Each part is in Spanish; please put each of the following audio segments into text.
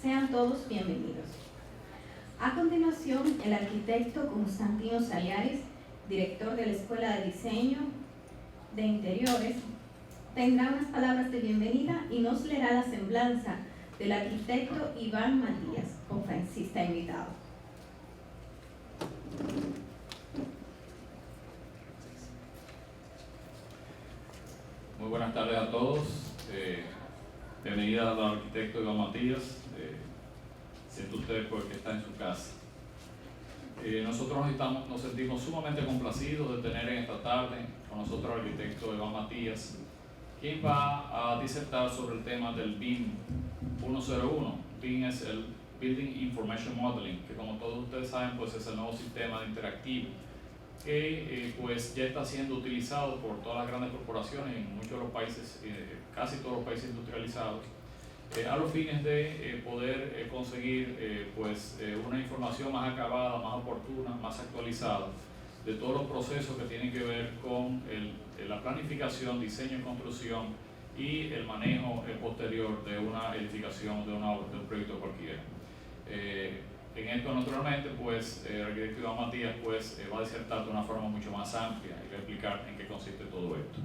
Sean todos bienvenidos. A continuación, el arquitecto Constantino Saliares, director de la Escuela de Diseño de Interiores, tendrá unas palabras de bienvenida y nos leerá la semblanza del arquitecto Iván Matías, conferencista invitado. Muy buenas tardes a todos. Bienvenida al arquitecto Iván Matías. Siento usted porque está en su casa. Nosotros nos sentimos sumamente complacidos de tener en esta tarde con nosotros al arquitecto Iván Matías, quien va a disertar sobre el tema del BIM 101. BIM es el Building Information Modeling, que como todos ustedes saben, pues es el nuevo sistema interactivo que pues ya está siendo utilizado por todas las grandes corporaciones en muchos de los países, casi todos los países industrializados, a los fines de poder conseguir una información más acabada, más oportuna, más actualizada de todos los procesos que tienen que ver con la planificación, diseño y construcción y el manejo posterior de una edificación, de un proyecto cualquiera. En esto, naturalmente, pues el arquitecto Iván Matías va a disertar de una forma mucho más amplia y va a explicar en qué consiste todo esto.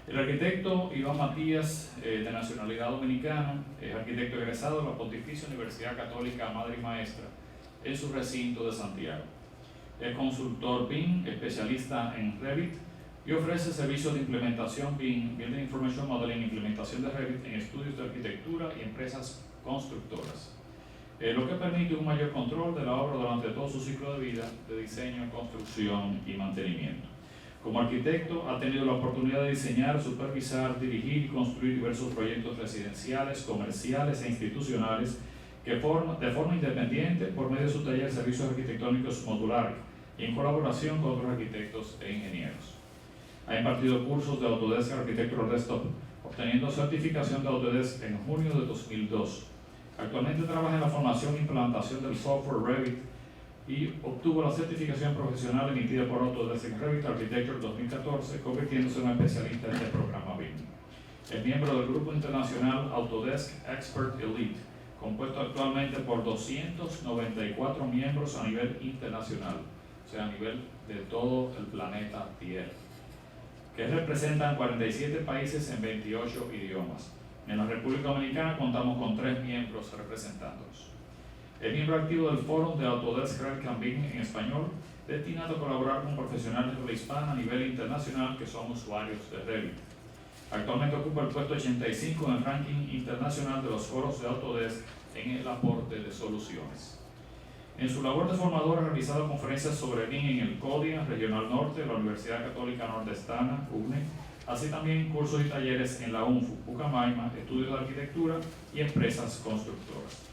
El arquitecto Iván Matías, de nacionalidad dominicana, es arquitecto egresado de la Pontificia Universidad Católica Madre y Maestra en su recinto de Santiago. Es consultor BIM, especialista en Revit y ofrece servicios de implementación BIM, Building Information Modeling, implementación de Revit en estudios de arquitectura y empresas constructoras. Lo que permite un mayor control de la obra durante todo su ciclo de vida de diseño, construcción y mantenimiento. Como arquitecto ha tenido la oportunidad de diseñar, supervisar, dirigir y construir diversos proyectos residenciales, comerciales e institucionales que de forma independiente por medio de su taller de servicios arquitectónicos modulares y en colaboración con otros arquitectos e ingenieros. Ha impartido cursos de Autodesk Architectural Desktop, obteniendo certificación de Autodesk en junio de 2002. Actualmente trabaja en la formación e implantación del software Revit y obtuvo la certificación profesional emitida por Autodesk en Revit Architecture 2014, convirtiéndose en un especialista en este programa BIM. Es miembro del grupo internacional Autodesk Expert Elite, compuesto actualmente por 294 miembros a nivel internacional, o sea, a nivel de todo el planeta Tierra, que representan 47 países en 28 idiomas. En la República Dominicana contamos con 3 miembros representándonos. Es miembro activo del Foro de Autodesk Revit BIM en español, destinado a colaborar con profesionales de habla hispana a nivel internacional que son usuarios de Revit. Actualmente ocupa el puesto 85 en el ranking internacional de los foros de Autodesk en el aporte de soluciones. En su labor de formador ha realizado conferencias sobre BIM en el CODIA Regional Norte de la Universidad Católica Nordestana, UNE, así también cursos y talleres en la UNFU, Pucamaima, estudios de arquitectura y empresas constructoras.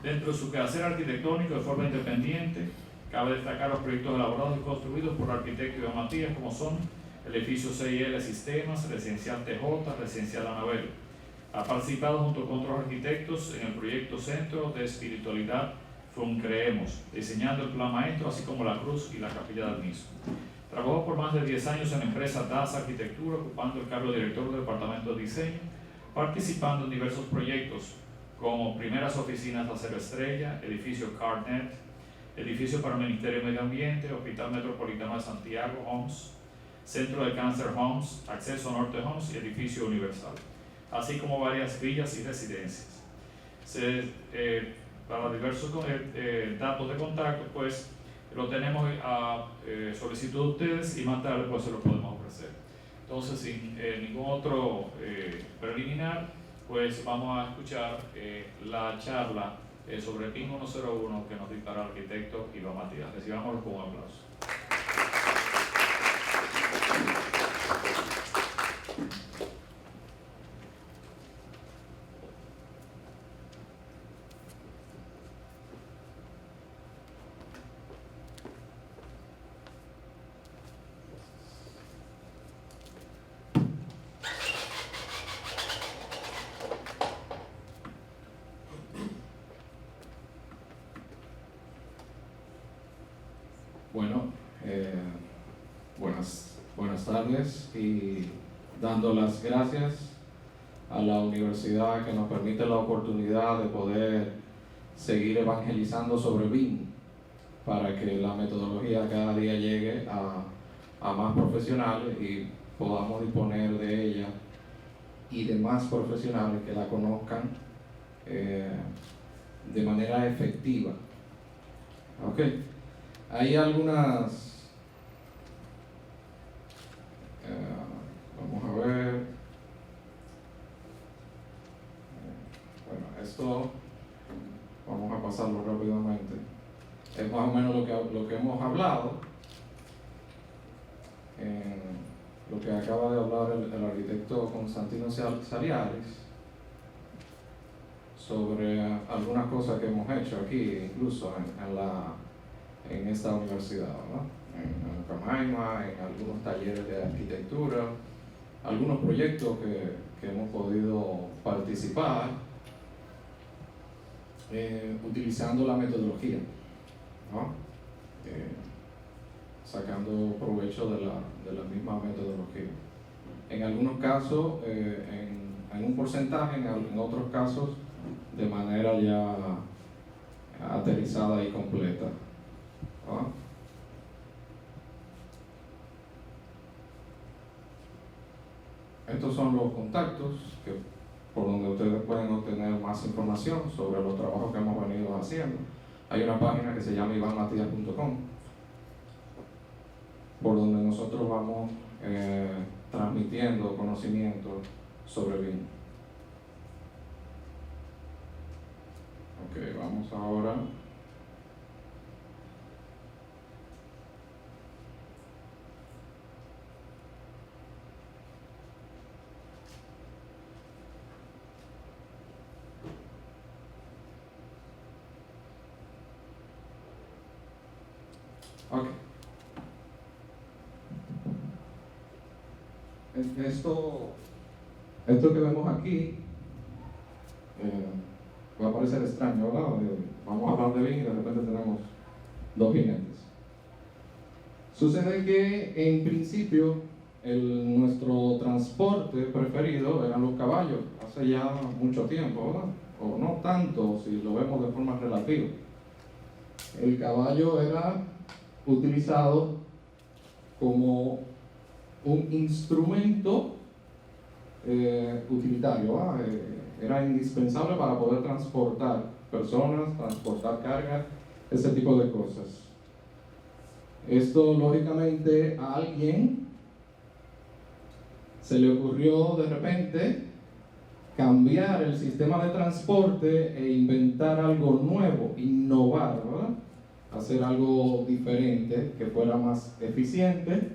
Dentro de su quehacer arquitectónico de forma independiente, cabe destacar los proyectos elaborados y construidos por el arquitecto Iván Matías, como son el edificio CIL Sistemas, Residencial TJ, Residencial Anabel. Ha participado junto con otros arquitectos en el proyecto Centro de Espiritualidad Creemos, diseñando el plan maestro, así como la cruz y la capilla del mismo. Trabajó por más de 10 años en la empresa DAS Arquitectura, ocupando el cargo de director del departamento de diseño, participando en diversos proyectos como primeras oficinas de Acero Estrella, edificio CarNet, edificio para el Ministerio de Medio Ambiente, Hospital Metropolitano de Santiago, Homes, Centro de Cáncer Homes, Acceso Norte Homes y Edificio Universal, así como varias villas y residencias. Para diversos datos de contacto, pues lo tenemos a solicitud de ustedes y más tarde pues se lo podemos ofrecer. Entonces, sin ningún otro preliminar, pues vamos a escuchar la charla sobre BIM 101 que nos dictará el arquitecto Iván Matías. Recibámoslo con un aplauso. Bueno, buenas tardes y dando las gracias a la universidad que nos permite la oportunidad de poder seguir evangelizando sobre BIM para que la metodología cada día llegue a más profesionales y podamos disponer de ella y de más profesionales que la conozcan de manera efectiva. Ok, hay algunas, vamos a ver, bueno, esto vamos a pasarlo rápidamente, es más o menos lo que hemos hablado, lo que acaba de hablar el arquitecto Constantino Saliares sobre algunas cosas que hemos hecho aquí, incluso en esta universidad, ¿no? En Camaima, en algunos talleres de arquitectura, algunos proyectos que hemos podido participar utilizando la metodología, ¿no? Sacando provecho de la misma metodología. En algunos casos, en un porcentaje, en otros casos, de manera ya aterrizada y completa. ¿No? Estos son los contactos por donde ustedes pueden obtener más información sobre los trabajos que hemos venido haciendo. Hay una página que se llama ivanmatias.com, por donde nosotros vamos transmitiendo conocimiento sobre BIM. Ok, vamos ahora. Ok. Esto que vemos aquí va a parecer extraño, ¿verdad? Vamos a hablar de BIM y de repente tenemos dos jinetes. Sucede que en principio nuestro transporte preferido eran los caballos, hace ya mucho tiempo, ¿verdad? O no tanto si lo vemos de forma relativa. El caballo era utilizado como un instrumento utilitario, era indispensable para poder transportar personas, transportar cargas, ese tipo de cosas. Esto lógicamente a alguien se le ocurrió de repente cambiar el sistema de transporte e inventar algo nuevo, innovar, ¿verdad? Hacer algo diferente, que fuera más eficiente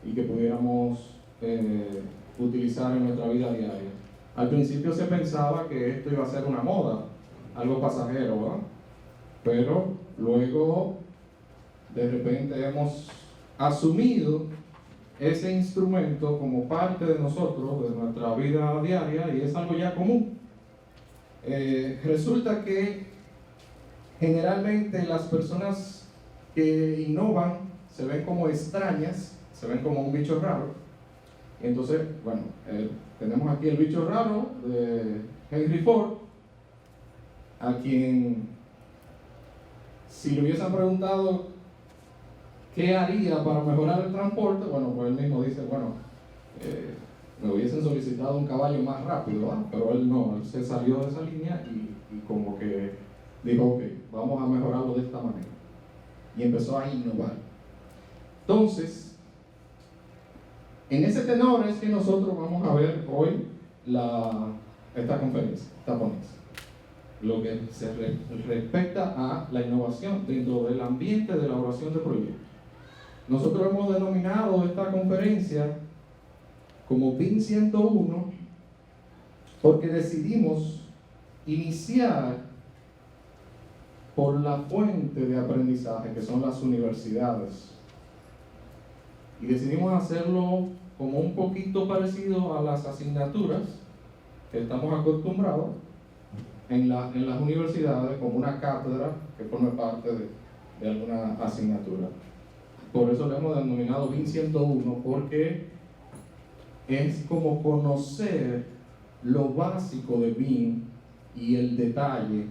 y que pudiéramos utilizar en nuestra vida diaria. Al principio se pensaba que esto iba a ser una moda, algo pasajero, ¿verdad? Pero luego de repente hemos asumido ese instrumento como parte de nosotros, de nuestra vida diaria, y es algo ya común. Resulta que generalmente las personas que innovan se ven como extrañas, se ven como un bicho raro. Entonces, bueno, tenemos aquí el bicho raro de Henry Ford, a quien, si le hubiesen preguntado qué haría para mejorar el transporte, bueno, pues él mismo dice, bueno, me hubiesen solicitado un caballo más rápido, ¿verdad? Pero él no, él se salió de esa línea y como que dijo, ok, vamos a mejorarlo de esta manera. Y empezó a innovar. Entonces, en ese tenor es que nosotros vamos a ver hoy esta conferencia, esta ponencia. Lo que se respecta a la innovación dentro del ambiente de elaboración de proyectos. Nosotros hemos denominado esta conferencia como BIM 101 porque decidimos iniciar por la fuente de aprendizaje que son las universidades. Y decidimos hacerlo como un poquito parecido a las asignaturas que estamos acostumbrados en las universidades, como una cátedra que forme parte de alguna asignatura. Por eso le hemos denominado BIM 101, porque es como conocer lo básico de BIM y el detalle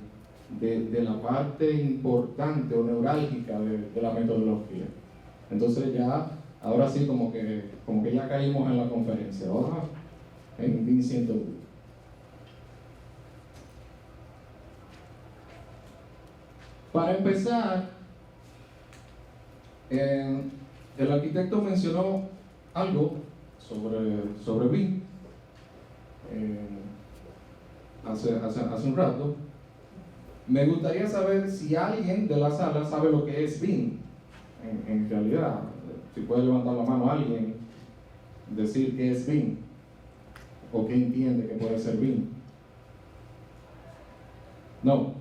de la parte importante o neurálgica de la metodología. Entonces ya, ahora sí como que ya caímos en la conferencia, ahora en BIM 101. Para empezar, el arquitecto mencionó algo sobre BIM hace un rato. Me gustaría saber si alguien de la sala sabe lo que es BIM. En realidad, si puede levantar la mano alguien, decir qué es BIM o qué entiende que puede ser BIM. No.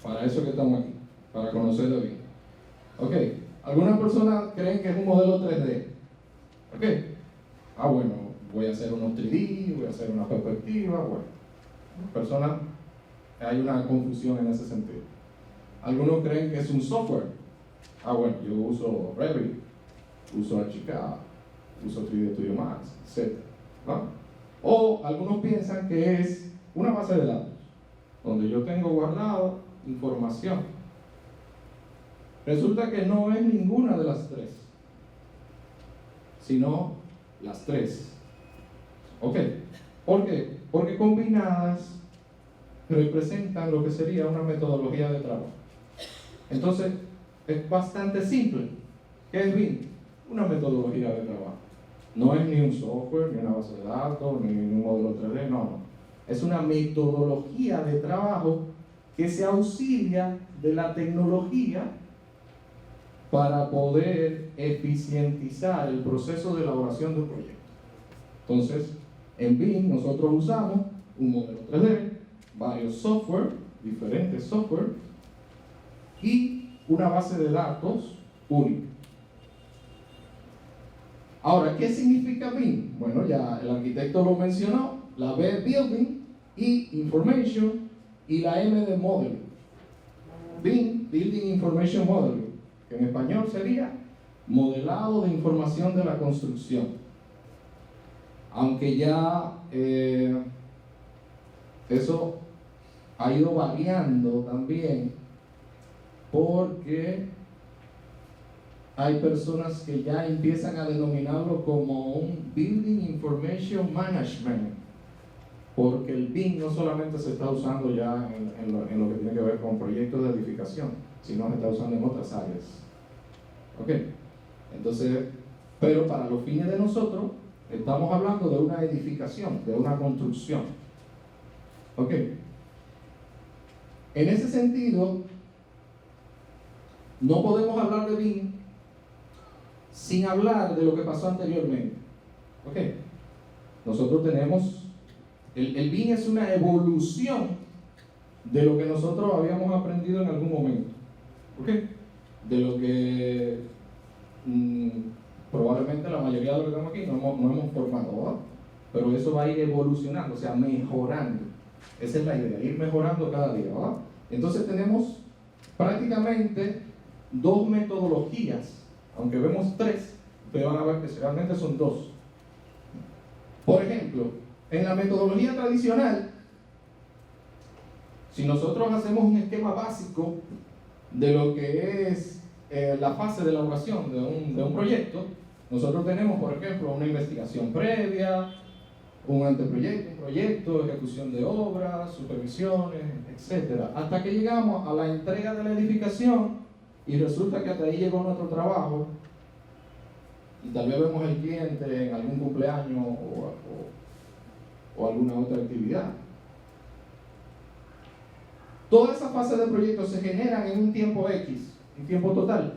Para eso que estamos aquí, para conocer de BIM. Ok. Algunas personas creen que es un modelo 3D. Ok. Bueno, voy a hacer unos 3D, voy a hacer una perspectiva. Bueno, personas, hay una confusión en ese sentido. Algunos creen que es un software. Bueno, yo uso Revit, uso Archicad, uso 3D Studio Max, etc. ¿No? O algunos piensan que es una base de datos, donde yo tengo guardado información. Resulta que no es ninguna de las tres, sino las tres. ¿Ok? ¿Por qué? Porque combinadas representan lo que sería una metodología de trabajo. Entonces, es bastante simple. ¿Qué es BIM? Una metodología de trabajo. No es ni un software, ni una base de datos, ni un modelo 3D, no. Es una metodología de trabajo que se auxilia de la tecnología para poder eficientizar el proceso de elaboración de un proyecto. Entonces, en BIM nosotros usamos un modelo 3D, varios software, diferentes software, y una base de datos única. Ahora, ¿qué significa BIM? Bueno, ya el arquitecto lo mencionó, la B Building, I Information y la M de Modeling. BIM, Building Information Modeling, que en español sería modelado de información de la construcción. Aunque ya eso ha ido variando también, porque hay personas que ya empiezan a denominarlo como un Building Information Management, porque el BIM no solamente se está usando ya en lo que tiene que ver con proyectos de edificación, sino se está usando en otras áreas. ¿Ok? Entonces, pero para los fines de nosotros, estamos hablando de una edificación, de una construcción. ¿Ok? En ese sentido, no podemos hablar de BIM sin hablar de lo que pasó anteriormente. ¿Ok? Nosotros tenemos, el BIM es una evolución de lo que nosotros habíamos aprendido en algún momento. ¿Ok? De lo que probablemente la mayoría de los que estamos aquí no hemos formado, ¿verdad? Pero eso va a ir evolucionando, o sea, mejorando. Esa es la idea, ir mejorando cada día, ¿verdad? Entonces tenemos prácticamente dos metodologías, aunque vemos tres, ustedes van a ver que realmente son dos. Por ejemplo, en la metodología tradicional, si nosotros hacemos un esquema básico de lo que es la fase de elaboración de un proyecto, nosotros tenemos, por ejemplo, una investigación previa, un anteproyecto, un proyecto, ejecución de obras, supervisiones, etc. Hasta que llegamos a la entrega de la edificación y resulta que hasta ahí llegó nuestro trabajo y tal vez vemos al cliente en algún cumpleaños o alguna otra actividad. Todas esas fases de proyecto se generan en un tiempo X, un tiempo total.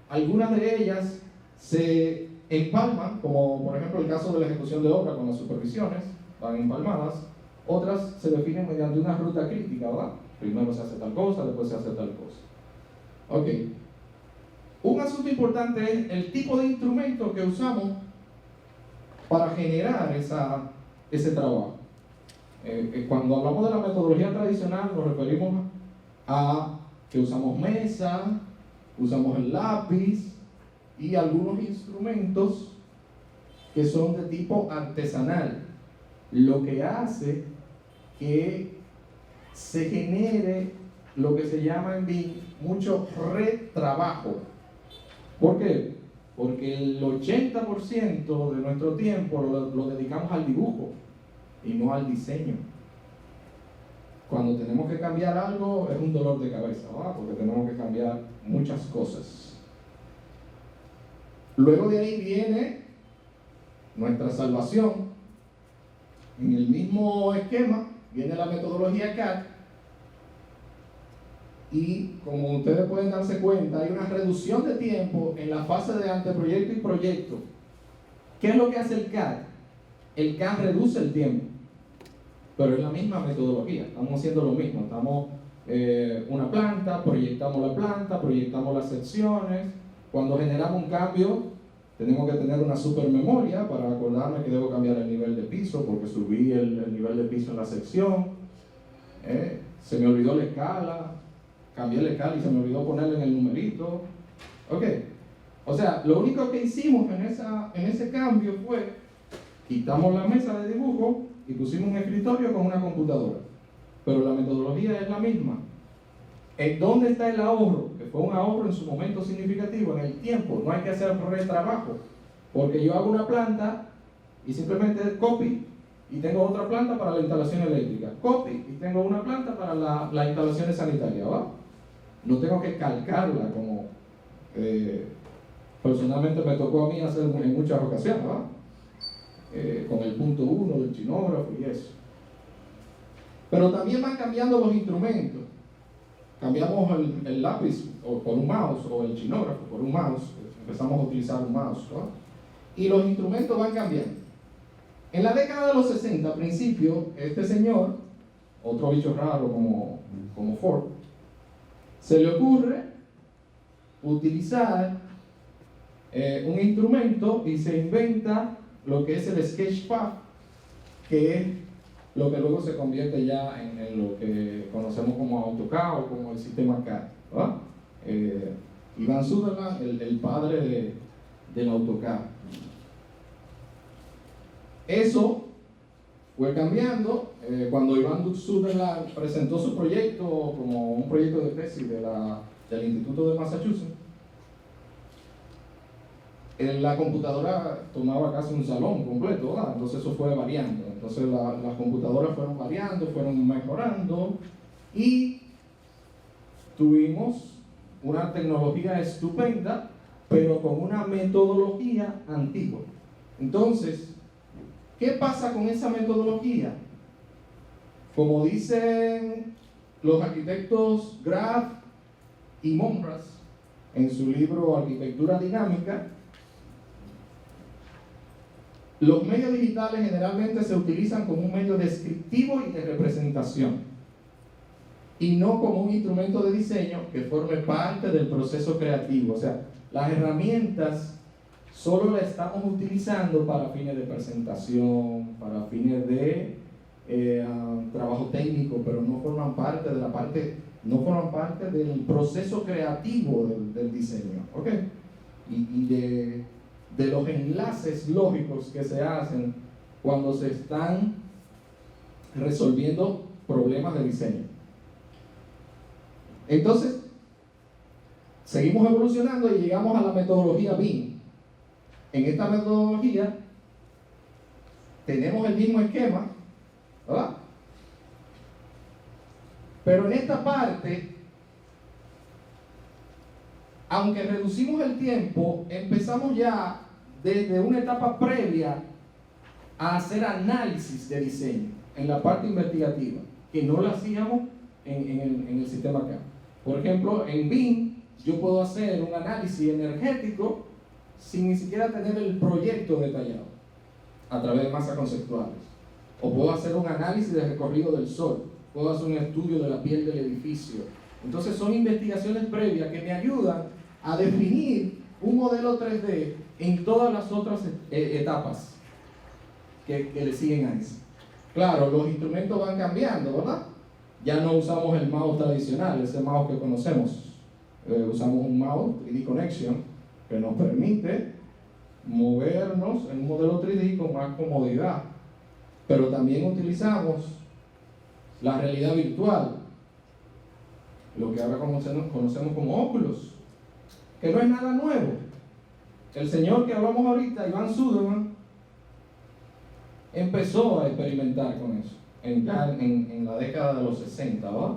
Algunas de ellas se empalman, como por ejemplo el caso de la ejecución de obra con las supervisiones, van empalmadas. Otras se definen mediante una ruta crítica, ¿verdad? Primero se hace tal cosa, después se hace tal cosa. Ok. Un asunto importante es el tipo de instrumento que usamos para generar ese trabajo. Cuando hablamos de la metodología tradicional nos referimos a que usamos mesa, usamos el lápiz y algunos instrumentos que son de tipo artesanal, lo que hace que se genere lo que se llama en BIM mucho retrabajo. ¿Por qué? Porque el 80% de nuestro tiempo lo dedicamos al dibujo y no al diseño. Cuando tenemos que cambiar algo es un dolor de cabeza, ¿verdad? Porque tenemos que cambiar muchas cosas. Luego de ahí viene nuestra salvación. En el mismo esquema viene la metodología CAD y como ustedes pueden darse cuenta hay una reducción de tiempo en la fase de anteproyecto y proyecto. ¿Qué es lo que hace el CAD? El CAD reduce el tiempo, pero es la misma metodología, estamos haciendo lo mismo, estamos una planta, proyectamos la planta, proyectamos las secciones, cuando generamos un cambio tenemos que tener una supermemoria para acordarme que debo cambiar el nivel de piso porque subí el nivel de piso en la sección, se me olvidó la escala, cambié la escala y se me olvidó ponerle en el numerito. Ok, o sea, lo único que hicimos en ese cambio fue quitamos la mesa de dibujo y pusimos un escritorio con una computadora, pero la metodología es la misma. ¿En dónde está el ahorro? Que fue un ahorro en su momento significativo, en el tiempo. No hay que hacer retrabajo, porque yo hago una planta y simplemente copy y tengo otra planta para la instalación eléctrica, copy y tengo una planta para las instalaciones sanitarias, ¿va? No tengo que calcarla como personalmente me tocó a mí hacer en muchas ocasiones, ¿va? Con el punto 1 del chinógrafo y eso. Pero también van cambiando los instrumentos. Cambiamos el lápiz por un mouse o el chinógrafo por un mouse, empezamos a utilizar un mouse, ¿no? Y los instrumentos van cambiando. En la década de los 60, a principio, este señor, otro bicho raro como Ford, se le ocurre utilizar un instrumento y se inventa lo que es el Sketchpad, que es lo que luego se convierte ya en lo que conocemos como AutoCAD o como el sistema CAD, ¿verdad? Iván Sutherland, el padre del AutoCAD. Eso fue cambiando cuando Iván Sutherland presentó su proyecto como un proyecto de tesis del Instituto de Massachusetts. La computadora tomaba casi un salón completo, ¿verdad? Entonces eso fue variando. Entonces las computadoras fueron variando, fueron mejorando y tuvimos una tecnología estupenda, pero con una metodología antigua. Entonces, ¿qué pasa con esa metodología? Como dicen los arquitectos Graf y Monras en su libro Arquitectura Dinámica, los medios digitales generalmente se utilizan como un medio descriptivo y de representación, y no como un instrumento de diseño que forme parte del proceso creativo. O sea, las herramientas solo las estamos utilizando para fines de presentación, para fines de trabajo técnico, pero no forman parte del proceso creativo del diseño, ¿ok? Y de los enlaces lógicos que se hacen cuando se están resolviendo problemas de diseño. Entonces, seguimos evolucionando y llegamos a la metodología BIM. En esta metodología tenemos el mismo esquema, ¿verdad? Pero en esta parte, aunque reducimos el tiempo, empezamos ya desde una etapa previa a hacer análisis de diseño en la parte investigativa, que no lo hacíamos en el sistema CAD. Por ejemplo, en BIM yo puedo hacer un análisis energético sin ni siquiera tener el proyecto detallado a través de masas conceptuales. O puedo hacer un análisis de recorrido del sol, puedo hacer un estudio de la piel del edificio. Entonces son investigaciones previas que me ayudan a definir un modelo 3D en todas las otras etapas que le siguen a eso. Claro, los instrumentos van cambiando, ¿verdad? Ya no usamos el mouse tradicional, ese mouse que conocemos. Usamos un mouse 3D Connection que nos permite movernos en un modelo 3D con más comodidad. Pero también utilizamos la realidad virtual, lo que ahora conocemos como Oculus, que no es nada nuevo. El señor que hablamos ahorita, Ivan Suderman, empezó a experimentar con eso en la década de los 60, ¿va?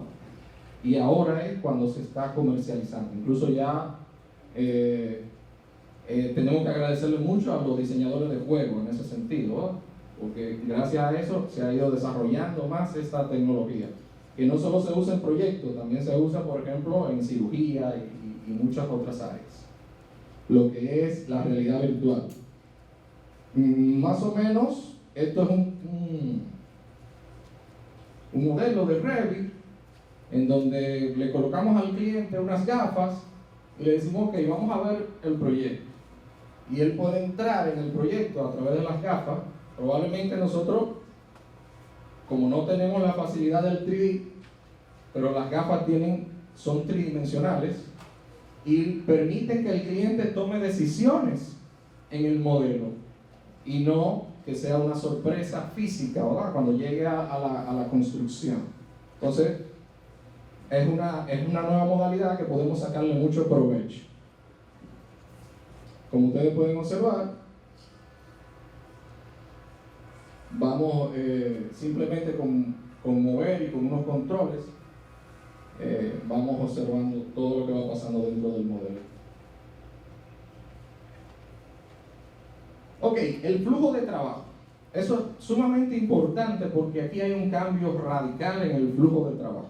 Y ahora es cuando se está comercializando. Incluso ya tenemos que agradecerle mucho a los diseñadores de juegos en ese sentido, ¿va? Porque gracias a eso se ha ido desarrollando más esta tecnología, que no solo se usa en proyectos, también se usa, por ejemplo, en cirugía y muchas otras áreas. Lo que es la realidad virtual. Más o menos, esto es un modelo de Revit, en donde le colocamos al cliente unas gafas y le decimos, ok, vamos a ver el proyecto. Y él puede entrar en el proyecto a través de las gafas. Probablemente nosotros, como no tenemos la facilidad del 3D, pero las gafas son tridimensionales y permiten que el cliente tome decisiones en el modelo y no que sea una sorpresa física, ¿verdad? Cuando llegue a la construcción. Entonces, es una nueva modalidad que podemos sacarle mucho provecho. Como ustedes pueden observar, vamos simplemente con mover y con unos controles, vamos observando todo lo que va pasando dentro del modelo. Ok, el flujo de trabajo. Eso es sumamente importante porque aquí hay un cambio radical en el flujo de trabajo.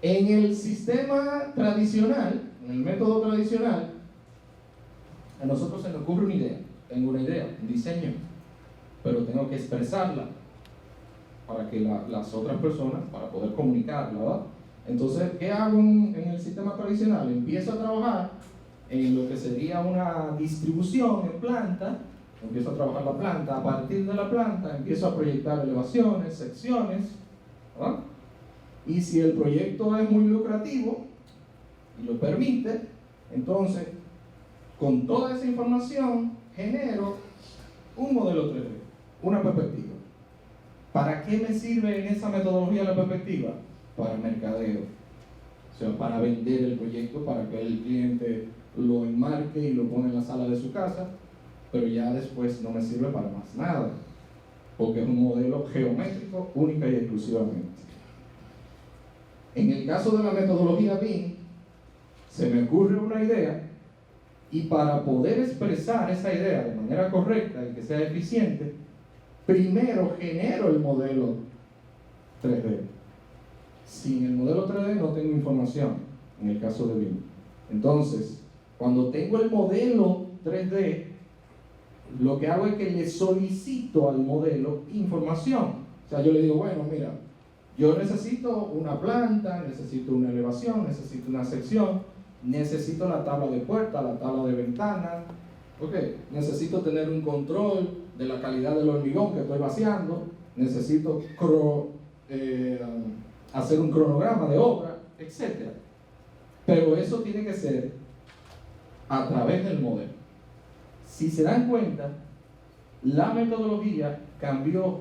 En el sistema tradicional, en el método tradicional, a nosotros se nos ocurre una idea. Tengo una idea, un diseño, pero tengo que expresarla para que las otras personas, para poder comunicarla, ¿verdad? Entonces, ¿qué hago en el sistema tradicional? Empiezo a trabajar en lo que sería una distribución en planta, empiezo a trabajar la planta, a partir de la planta empiezo a proyectar elevaciones, secciones, ¿verdad? Y si el proyecto es muy lucrativo y lo permite, entonces con toda esa información genero un modelo 3D, una perspectiva. ¿Para qué me sirve en esa metodología la perspectiva? Para mercadeo, o sea, para vender el proyecto, para que el cliente lo enmarque y lo pone en la sala de su casa, pero ya después no me sirve para más nada, porque es un modelo geométrico única y exclusivamente. En el caso de la metodología BIM, se me ocurre una idea y para poder expresar esa idea de manera correcta y que sea eficiente, primero genero el modelo 3D. Sin el modelo 3D no tengo información, en el caso de BIM. Entonces, cuando tengo el modelo 3D, lo que hago es que le solicito al modelo información. O sea, yo le digo, bueno, mira, yo necesito una planta, necesito una elevación, necesito una sección, necesito la tabla de puerta, la tabla de ventana, okay, necesito tener un control de la calidad del hormigón que estoy vaciando, necesito hacer un cronograma de obra, etc. Pero eso tiene que ser a través del modelo. Si se dan cuenta, la metodología cambió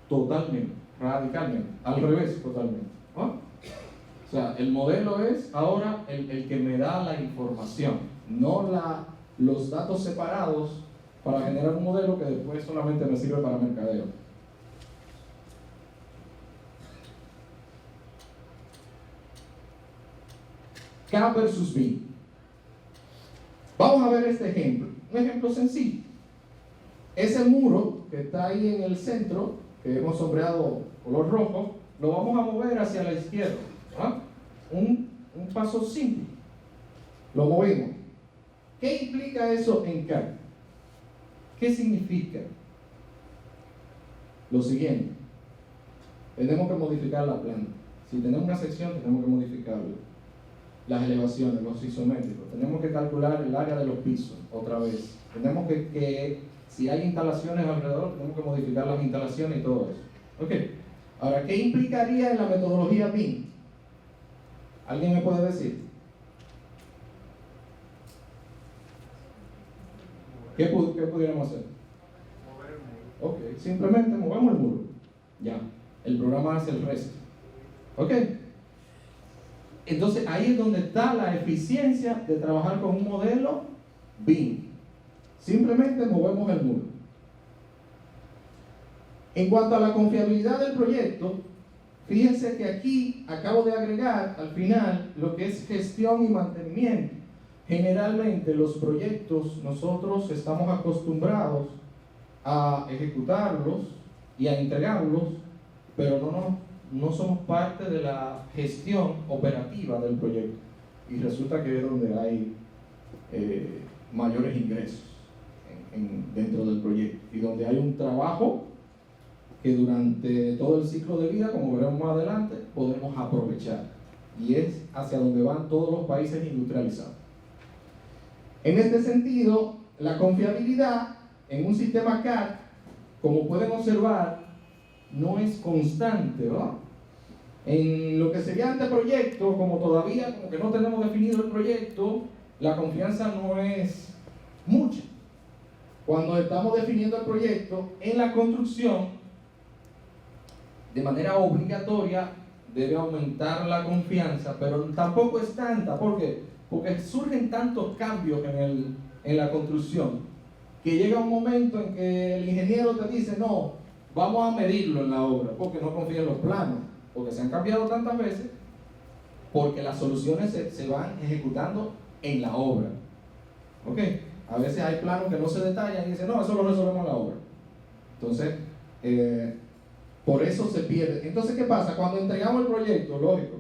totalmente, radicalmente, al revés totalmente, ¿no? O sea, el modelo es ahora el que me da la información, no los datos separados para generar un modelo que después solamente me sirve para mercadeo. K versus B. Vamos a ver este ejemplo, un ejemplo sencillo. Ese muro que está ahí en el centro, que hemos sombreado color rojo, lo vamos a mover hacia la izquierda. ¿Ah? Un paso simple. Lo movimos. ¿Qué implica eso en CAD? ¿Qué significa? Lo siguiente. Tenemos que modificar la planta. Si tenemos una sección, tenemos que modificarla. Las elevaciones, los isométricos. Tenemos que calcular el área de los pisos, otra vez. Tenemos que si hay instalaciones alrededor, tenemos que modificar las instalaciones y todo eso. Ok. Ahora, ¿qué implicaría en la metodología BIM? ¿Alguien me puede decir? ¿Qué pudiéramos hacer? Mover el muro. Ok, simplemente movemos el muro. Ya. el programa hace el resto. ¿Ok? Entonces ahí es donde está la eficiencia de trabajar con un modelo BIM. Simplemente movemos el muro. En cuanto a la confiabilidad del proyecto, fíjense que aquí acabo de agregar al final lo que es gestión y mantenimiento. Generalmente los proyectos nosotros estamos acostumbrados a ejecutarlos y a entregarlos, pero no somos parte de la gestión operativa del proyecto. Y resulta que es donde hay mayores ingresos dentro del proyecto y donde hay un trabajo que durante todo el ciclo de vida, como veremos más adelante, podemos aprovechar. Y es hacia donde van todos los países industrializados. En este sentido, la confiabilidad en un sistema CAD, como pueden observar, no es constante, ¿verdad? En lo que sería anteproyecto, como todavía como que no tenemos definido el proyecto, la confianza no es mucha. Cuando estamos definiendo el proyecto, en la construcción, de manera obligatoria debe aumentar la confianza, pero tampoco es tanta. ¿Por qué? Porque surgen tantos cambios en la construcción que llega un momento en que el ingeniero te dice, no, vamos a medirlo en la obra, porque no confía en los planos, porque se han cambiado tantas veces, porque las soluciones se van ejecutando en la obra. ¿Ok? A veces hay planos que no se detallan y dicen, no, eso lo resolvemos en la obra. Entonces, por eso se pierde. Entonces, ¿qué pasa? Cuando entregamos el proyecto, lógico,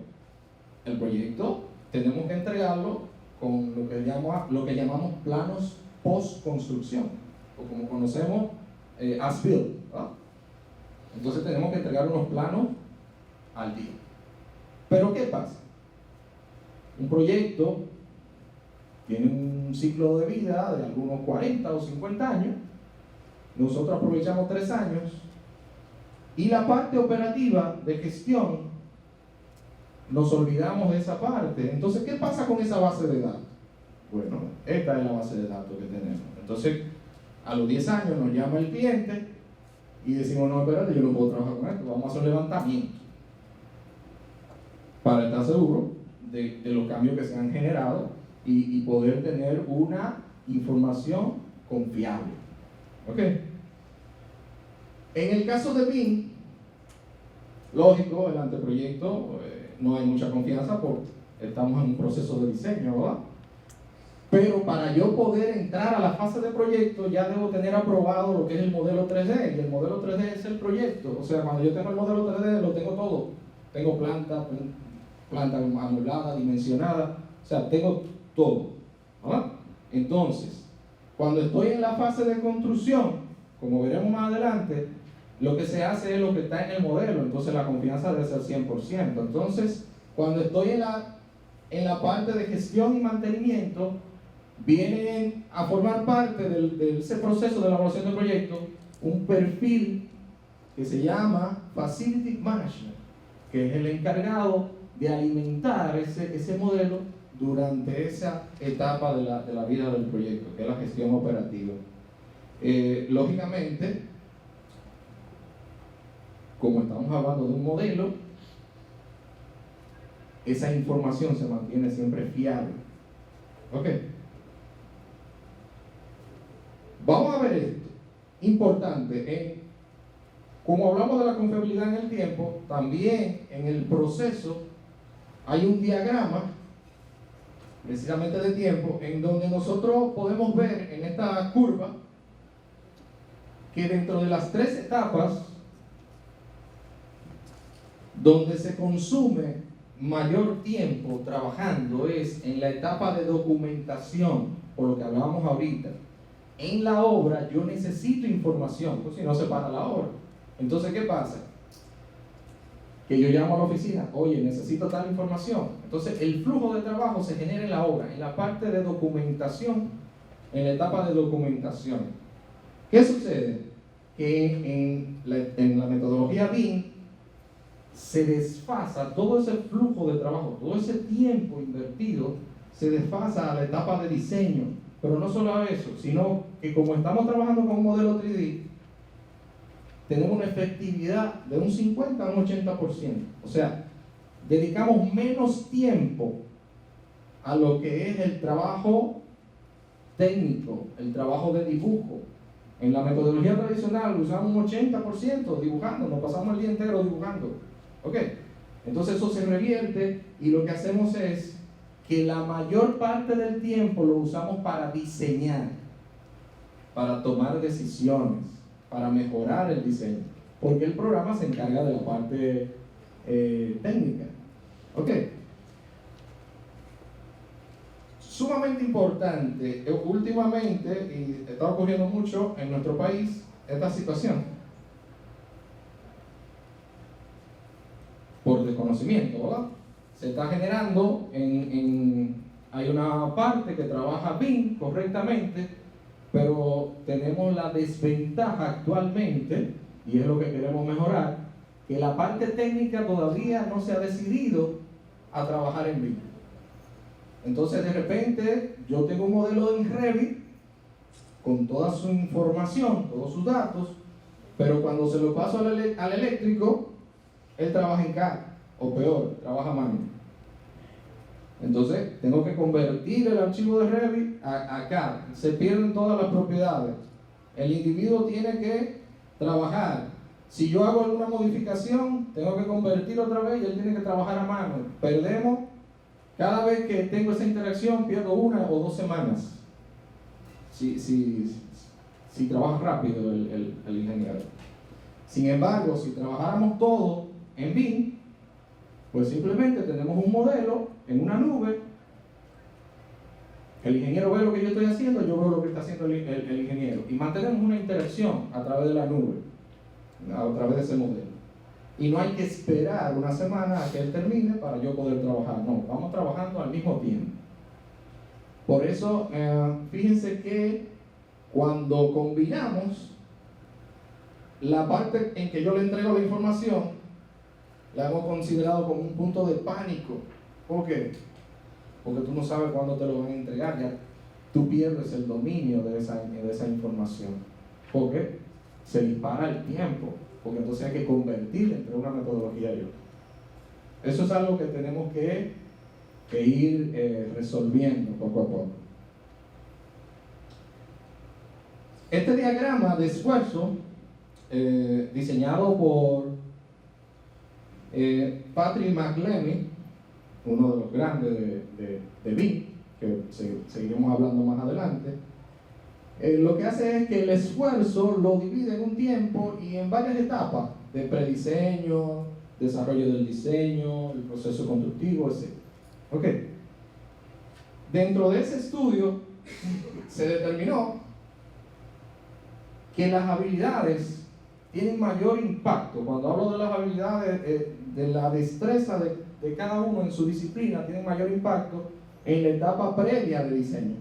el proyecto tenemos que entregarlo con lo que llamamos planos post-construcción, o como conocemos, as-built, ¿no? Entonces tenemos que entregar unos planos al día. Pero ¿qué pasa? Un proyecto tiene un ciclo de vida de algunos 40 o 50 años, nosotros aprovechamos 3 años, y la parte operativa de gestión, nos olvidamos de esa parte. Entonces, ¿qué pasa con esa base de datos? Bueno, esta es la base de datos que tenemos. Entonces, a los 10 años nos llama el cliente y decimos, no, espérate, yo no puedo trabajar con esto, vamos a hacer un levantamiento para estar seguro de los cambios que se han generado y poder tener una información confiable. ¿Ok? En el caso de BIM, lógico, el anteproyecto no hay mucha confianza porque estamos en un proceso de diseño, ¿verdad? Pero para yo poder entrar a la fase de proyecto ya debo tener aprobado lo que es el modelo 3D, y el modelo 3D es el proyecto. O sea, cuando yo tengo el modelo 3D lo tengo todo. Tengo planta amueblada, dimensionada, o sea, tengo todo, ¿verdad? Entonces, cuando estoy en la fase de construcción, como veremos más adelante, lo que se hace es lo que está en el modelo, entonces la confianza debe ser 100%. Entonces, cuando estoy en la parte de gestión y mantenimiento, viene a formar parte de ese proceso de elaboración del proyecto un perfil que se llama Facility Management, que es el encargado de alimentar ese modelo durante esa etapa de la vida del proyecto, que es la gestión operativa. Lógicamente, como estamos hablando de un modelo, esa información se mantiene siempre fiable. ¿Ok? Vamos a ver esto, importante. Como hablamos de la confiabilidad en el tiempo, también en el proceso hay un diagrama, precisamente de tiempo, en donde nosotros podemos ver en esta curva que dentro de las 3 etapas donde se consume mayor tiempo trabajando es en la etapa de documentación, por lo que hablábamos ahorita. En la obra yo necesito información, pues si no se para la obra. Entonces, ¿qué pasa? Que yo llamo a la oficina, oye, necesito tal información. Entonces, el flujo de trabajo se genera en la obra, en la parte de documentación, en la etapa de documentación. ¿Qué sucede? Que en la metodología BIM se desfasa todo ese flujo de trabajo, todo ese tiempo invertido, se desfasa a la etapa de diseño. Pero no solo eso, sino que como estamos trabajando con un modelo 3D, tenemos una efectividad de un 50 a un 80%. O sea, dedicamos menos tiempo a lo que es el trabajo técnico, el trabajo de dibujo. En la metodología tradicional usamos un 80% dibujando, nos pasamos el día entero dibujando. ¿Ok? Entonces eso se revierte y lo que hacemos es que la mayor parte del tiempo lo usamos para diseñar, para tomar decisiones, para mejorar el diseño, porque el programa se encarga de la parte técnica. ¿Ok? Sumamente importante, últimamente, y está ocurriendo mucho en nuestro país, esta situación. Por desconocimiento, ¿verdad? Se está generando, hay una parte que trabaja BIM correctamente, pero tenemos la desventaja actualmente, y es lo que queremos mejorar, que la parte técnica todavía no se ha decidido a trabajar en BIM. Entonces de repente yo tengo un modelo en Revit con toda su información, todos sus datos, pero cuando se lo paso al eléctrico, él trabaja en CAD, o peor, trabaja a mano. Entonces tengo que convertir el archivo de Revit a CAD, se pierden todas las propiedades. El individuo tiene que trabajar. Si yo hago alguna modificación, tengo que convertir otra vez y él tiene que trabajar a mano. Perdemos, cada vez que tengo esa interacción, pierdo 1 o 2 semanas. Si trabaja rápido el ingeniero. Sin embargo, si trabajáramos todo en BIM, pues simplemente tenemos un modelo en una nube. El ingeniero ve lo que yo estoy haciendo, yo veo lo que está haciendo el ingeniero. Y mantenemos una interacción a través de la nube, a través de ese modelo. Y no hay que esperar una semana a que él termine para yo poder trabajar. No, vamos trabajando al mismo tiempo. Por eso, fíjense que cuando combinamos la parte en que yo le entrego la información, la hemos considerado como un punto de pánico. ¿Por qué? Porque tú no sabes cuándo te lo van a entregar, ya tú pierdes el dominio de esa información. ¿Por qué? Se dispara el tiempo, porque entonces hay que convertir entre una metodología y otra. Eso es algo que tenemos que ir resolviendo poco a poco. Este diagrama de esfuerzo, diseñado por Patrick McLemmy, uno de los grandes de BIM, que seguiremos hablando más adelante, lo que hace es que el esfuerzo lo divide en un tiempo y en varias etapas de prediseño, desarrollo del diseño, el proceso constructivo, etc. ¿Ok? Dentro de ese estudio se determinó que las habilidades tienen mayor impacto. Cuando hablo de las habilidades, de la destreza de cada uno en su disciplina, tienen mayor impacto en la etapa previa de diseño.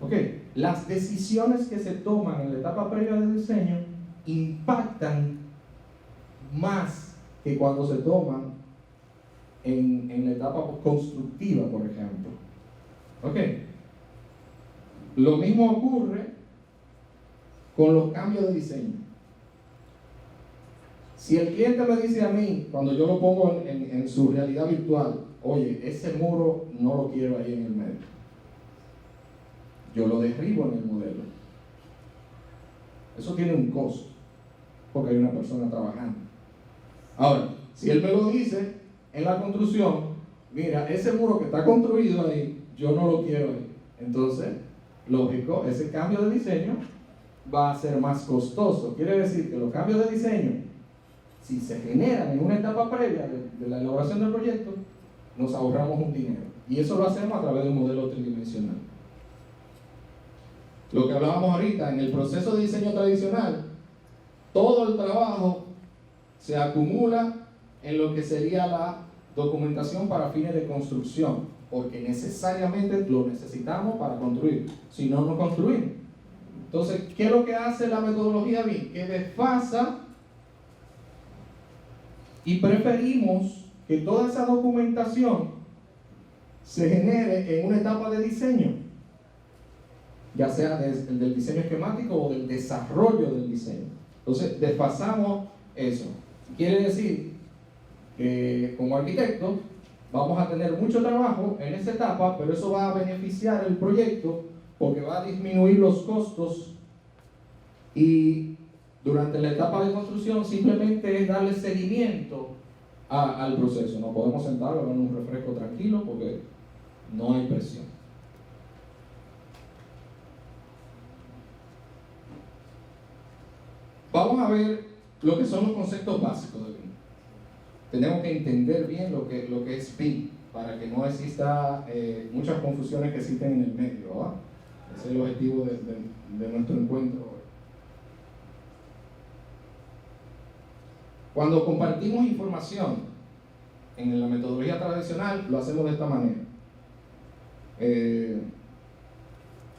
¿Ok? Las decisiones que se toman en la etapa previa de diseño impactan más que cuando se toman en la etapa constructiva, por ejemplo. ¿Ok? Lo mismo ocurre con los cambios de diseño. Si el cliente me dice a mí, cuando yo lo pongo en su realidad virtual, oye, ese muro no lo quiero ahí en el medio, yo lo derribo en el modelo. Eso tiene un costo, porque hay una persona trabajando. Ahora, si él me lo dice en la construcción, mira, ese muro que está construido ahí, yo no lo quiero ahí. Entonces, lógico, ese cambio de diseño va a ser más costoso. Quiere decir que los cambios de diseño, si se generan en una etapa previa de la elaboración del proyecto, nos ahorramos un dinero. Y eso lo hacemos a través de un modelo tridimensional. Lo que hablábamos ahorita, en el proceso de diseño tradicional, todo el trabajo se acumula en lo que sería la documentación para fines de construcción, porque necesariamente lo necesitamos para construir, si no, no construimos. Entonces, ¿qué es lo que hace la metodología BIM? Que desfasa y preferimos que toda esa documentación se genere en una etapa de diseño, ya sea del diseño esquemático o del desarrollo del diseño. Entonces, desfasamos eso. Quiere decir que como arquitectos vamos a tener mucho trabajo en esa etapa, pero eso va a beneficiar el proyecto porque va a disminuir los costos, y durante la etapa de construcción simplemente es darle seguimiento al proceso. No podemos sentar en un refresco tranquilo porque no hay presión. Vamos a ver lo que son los conceptos básicos de BIM. Tenemos que entender bien lo que es BIM para que no exista muchas confusiones que existen en el medio, ¿verdad? Ese es el objetivo de nuestro encuentro hoy. Cuando compartimos información en la metodología tradicional, lo hacemos de esta manera.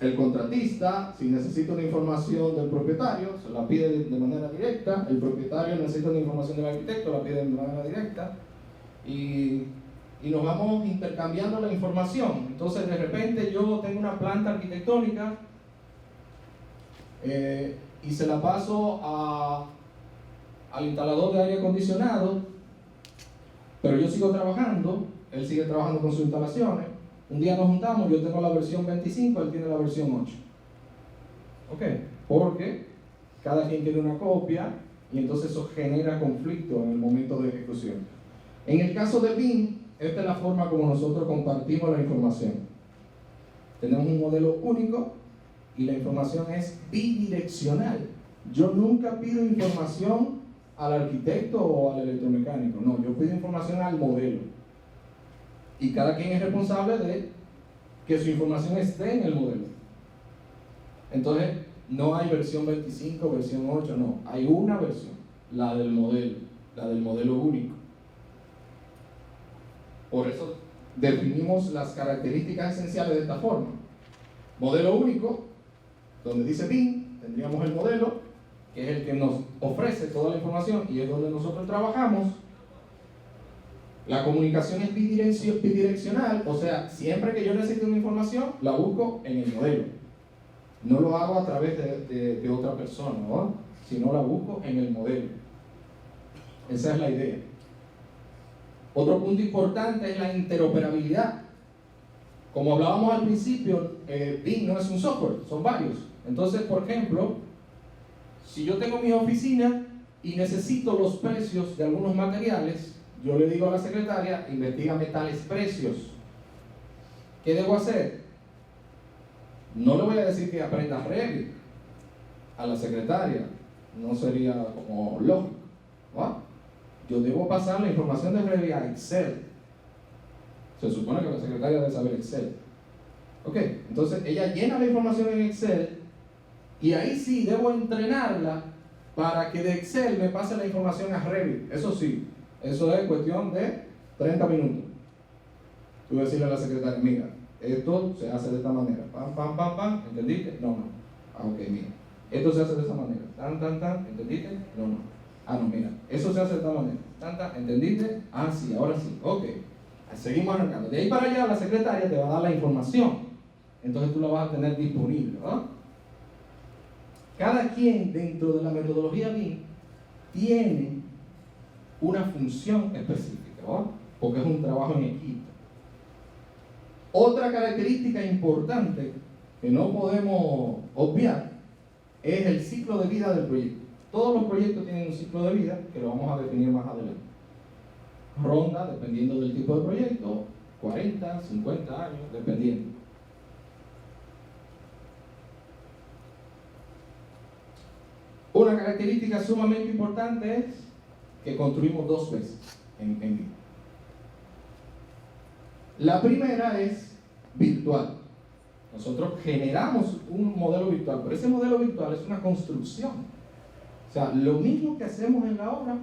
El contratista, si necesita una información del propietario, se la pide de manera directa. El propietario necesita una información del arquitecto, la pide de manera directa. Y nos vamos intercambiando la información. Entonces, de repente, yo tengo una planta arquitectónica y se la paso al instalador de aire acondicionado, pero yo sigo trabajando, él sigue trabajando con sus instalaciones. Un día nos juntamos, yo tengo la versión 25, él tiene la versión 8. ¿Ok? Porque cada quien tiene una copia y entonces eso genera conflicto en el momento de ejecución. En el caso de BIM, esta es la forma como nosotros compartimos la información. Tenemos un modelo único y la información es bidireccional. Yo nunca pido información al arquitecto o al electromecánico, no, yo pido información al modelo. Y cada quien es responsable de que su información esté en el modelo. Entonces, no hay versión 25, versión 8, no. Hay una versión, la del modelo único. Por eso definimos las características esenciales de esta forma. Modelo único, donde dice BIM, tendríamos el modelo, que es el que nos ofrece toda la información y es donde nosotros trabajamos. La comunicación es bidireccional, o sea, siempre que yo necesite una información, la busco en el modelo. No lo hago a través de otra persona, ¿no? Sino la busco en el modelo. Esa es la idea. Otro punto importante es la interoperabilidad. Como hablábamos al principio, BIM no es un software, son varios. Entonces, por ejemplo, si yo tengo mi oficina y necesito los precios de algunos materiales, yo le digo a la secretaria, investígame tales precios. ¿Qué debo hacer? No le voy a decir que aprenda Revit a la secretaria, no sería como lógico, ¿no? Yo debo pasar la información de Revit a Excel. Se supone que la secretaria debe saber Excel. Ok, entonces ella llena la información en Excel y ahí sí debo entrenarla para que de Excel me pase la información a Revit. Eso sí, eso es cuestión de 30 minutos. Tú decirle a la secretaria, mira, esto se hace de esta manera. Pam, pam, pam, pam, ¿entendiste? No, no. Ah, ok, mira. Esto se hace de esa manera. Tan, tan, tan, ¿entendiste? No, no. Ah, no, mira. Eso se hace de esta manera. Tan, tan, ¿entendiste? Ah, sí, ahora sí. Ok. Seguimos arrancando. De ahí para allá la secretaria te va a dar la información. Entonces tú la vas a tener disponible, ¿verdad? Cada quien dentro de la metodología BIM tiene una función específica, ¿verdad? Porque es un trabajo en equipo. Otra característica importante que no podemos obviar es el ciclo de vida del proyecto. Todos los proyectos tienen un ciclo de vida que lo vamos a definir más adelante. Ronda, dependiendo del tipo de proyecto, 40, 50 años, dependiendo. Una característica sumamente importante es que construimos 2 veces en BIM. La primera es virtual. Nosotros generamos un modelo virtual, pero ese modelo virtual es una construcción. O sea, lo mismo que hacemos en la obra,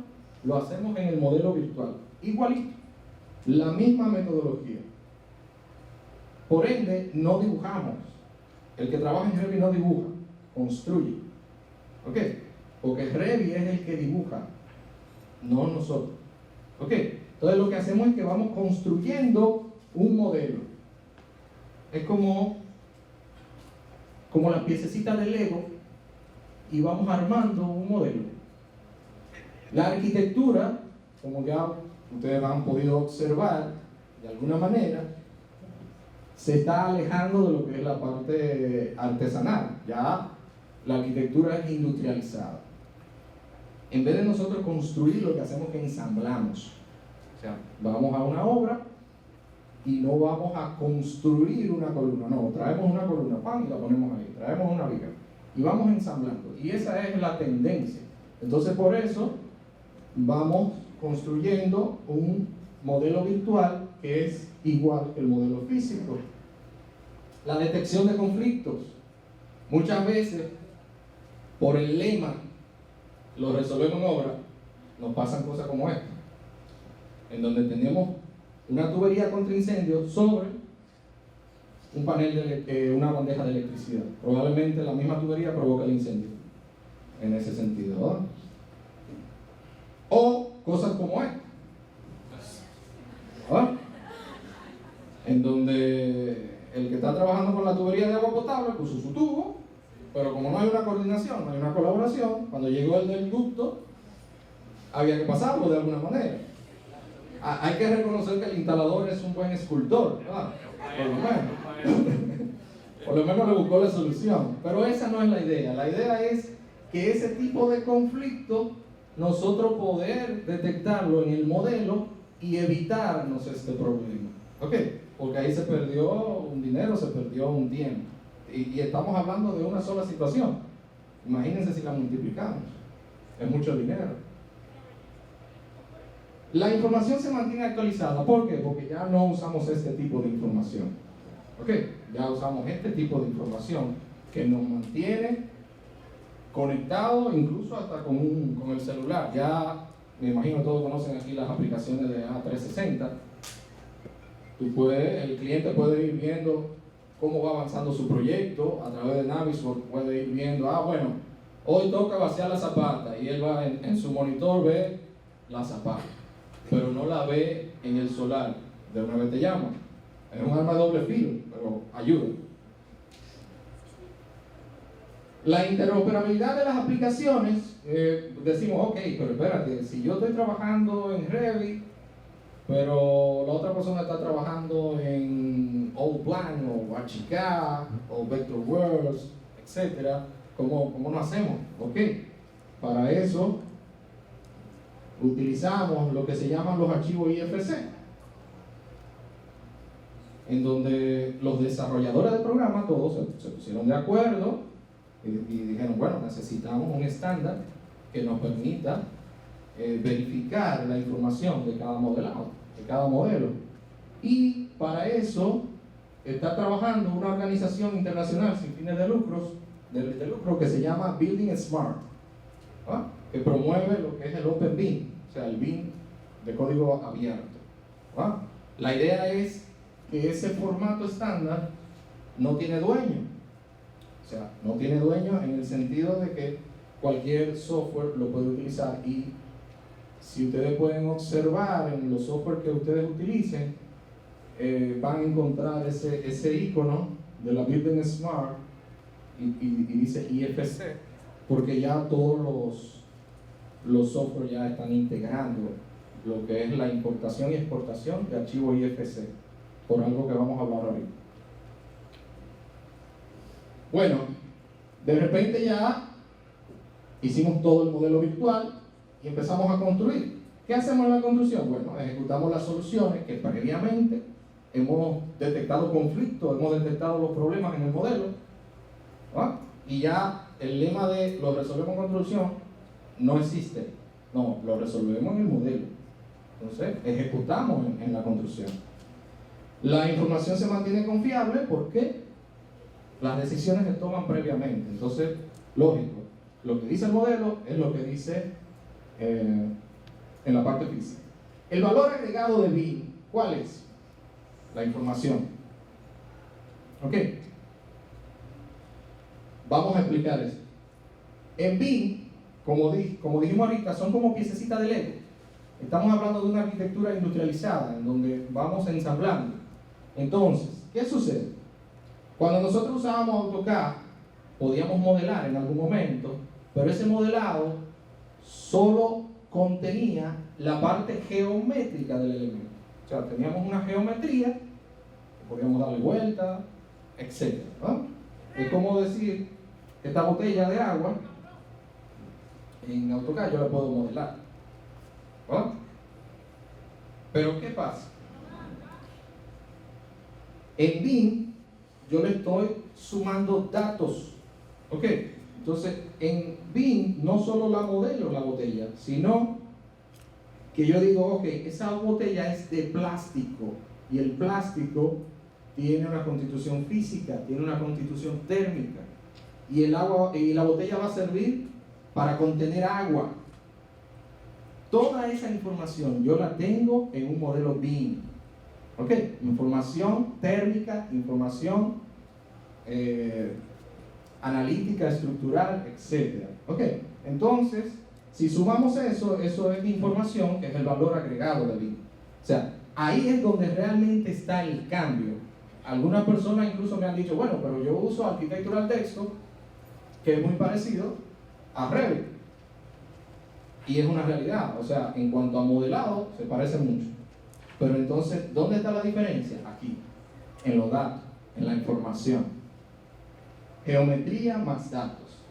lo hacemos en el modelo virtual. Igualito. La misma metodología. Por ende, no dibujamos. El que trabaja en Revit no dibuja, construye. ¿Ok? Porque Revit es el que dibuja, no nosotros. ¿Ok? Entonces lo que hacemos es que vamos construyendo un modelo. Es como las piececitas de Lego, y vamos armando un modelo. La arquitectura, como ya ustedes han podido observar, de alguna manera, se está alejando de lo que es la parte artesanal. Ya la arquitectura es industrializada. En vez de nosotros construir, lo que hacemos es que ensamblamos. O sea, vamos a una obra y no vamos a construir una columna, no, traemos una columna, ¡pam!, y la ponemos ahí, traemos una viga y vamos ensamblando. Y esa es la tendencia. Entonces, por eso vamos construyendo un modelo virtual que es igual que el modelo físico. La detección de conflictos. Muchas veces, por el lema, lo resolvemos en obra, nos pasan cosas como esta, en donde tenemos una tubería contra incendio sobre un panel una bandeja de electricidad. Probablemente la misma tubería provoca el incendio, en ese sentido, ¿verdad? O cosas como esta, ¿verdad? En donde el que está trabajando con la tubería de agua potable puso su tubo, pero como no hay una coordinación, no hay una colaboración, cuando llegó el del ducto, había que pasarlo de alguna manera. Hay que reconocer que el instalador es un buen escultor, ¿verdad? Por lo menos le buscó la solución. Pero esa no es la idea. La idea es que ese tipo de conflicto nosotros poder detectarlo en el modelo y evitarnos este problema. ¿Ok? Porque ahí se perdió un dinero, se perdió un tiempo. Y estamos hablando de una sola situación. Imagínense si la multiplicamos. Es mucho dinero. La información se mantiene actualizada. ¿Por qué? Porque ya no usamos este tipo de información. ¿Ok? Ya usamos este tipo de información que nos mantiene conectados, incluso hasta con el celular. Ya, me imagino todos conocen aquí las aplicaciones de A360. El cliente puede ir viendo cómo va avanzando su proyecto a través de Navisworks. Puede ir viendo, bueno, hoy toca vaciar la zapata, y él va en su monitor, ve la zapata, pero no la ve en el solar. De una vez te llama. Es un arma de doble filo, pero ayuda. La interoperabilidad de las aplicaciones, decimos, ok, pero espérate, si yo estoy trabajando en Revit, pero la otra persona está trabajando en Allplan o Archicad o Vectorworks, etc., ¿cómo lo hacemos? Ok, para eso utilizamos lo que se llaman los archivos IFC, en donde los desarrolladores del programa todos se pusieron de acuerdo y dijeron, bueno, necesitamos un estándar que nos permita verificar la información de cada modelado, de cada modelo. Y para eso está trabajando una organización internacional sin fines de lucro que se llama Building Smart, ¿ah?, que promueve lo que es el Open BIM, o sea, el BIM de código abierto, ¿ah? La idea es que ese formato estándar no tiene dueño. O sea, no tiene dueño en el sentido de que cualquier software lo puede utilizar. Y si ustedes pueden observar en los software que ustedes utilicen, van a encontrar ese icono de la Building Smart y dice IFC, porque ya todos los software ya están integrando lo que es la importación y exportación de archivos IFC, por algo que vamos a hablar ahorita. Bueno, de repente ya hicimos todo el modelo virtual y empezamos a construir. ¿Qué hacemos en la construcción? Bueno, ejecutamos las soluciones que previamente hemos detectado conflictos, hemos detectado los problemas en el modelo, ¿no? Y ya el lema de lo resolvemos en construcción no existe. No, lo resolvemos en el modelo. Entonces, ejecutamos en la construcción. La información se mantiene confiable porque las decisiones se toman previamente. Entonces, lógico, lo que dice el modelo es lo que dice en la parte física. El valor agregado de BIM, ¿cuál es? La información. ¿Ok? Vamos a explicar eso. En BIM, como dijimos ahorita, son como piececitas de Lego. Estamos hablando de una arquitectura industrializada, en donde vamos ensamblando. Entonces, ¿qué sucede? Cuando nosotros usábamos AutoCAD, podíamos modelar en algún momento pero ese modelado solo contenía la parte geométrica del elemento. O sea, teníamos una geometría, podíamos darle vuelta, etc. ¿no? Es como decir, esta botella de agua, en AutoCAD yo la puedo modelar. ¿no? Pero ¿qué pasa? En BIM yo le estoy sumando datos. ¿Ok? Entonces, en BIM no solo la modelo la botella, sino que yo digo, ok, esa botella es de plástico y el plástico tiene una constitución física, tiene una constitución térmica y el agua y la botella va a servir para contener agua. Toda esa información yo la tengo en un modelo BIM. ¿Ok? Información térmica, información analítica, estructural, etc. ¿Ok? Entonces, si sumamos eso, eso es información que es el valor agregado de BIM. O sea, ahí es donde realmente está el cambio. Algunas personas incluso me han dicho, bueno, pero yo uso Architectural Desktop, que es muy parecido a Revit. Y es una realidad, o sea, en cuanto a modelado, se parece mucho. Pero entonces, ¿dónde está la diferencia? Aquí, en los datos, en la información. Geometría más datos.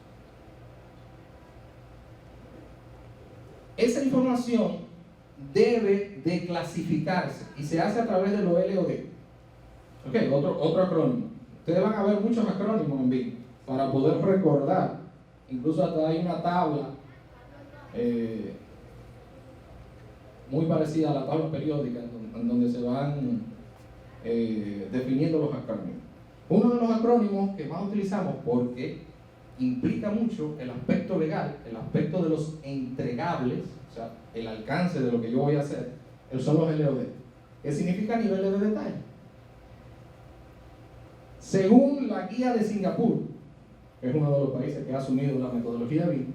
Esa información debe de clasificarse y se hace a través de los LOD. Ok, otro acrónimo. Ustedes van a ver muchos acrónimos en BIM para poder recordar. Incluso hasta hay una tabla muy parecida a la tabla periódica en donde se van definiendo los acrónimos. Uno de los acrónimos que más utilizamos porque implica mucho el aspecto legal, el aspecto de los entregables, o sea, el alcance de lo que yo voy a hacer, son los LOD, que significa niveles de detalle. Según la guía de Singapur, que es uno de los países que ha asumido la metodología BIM,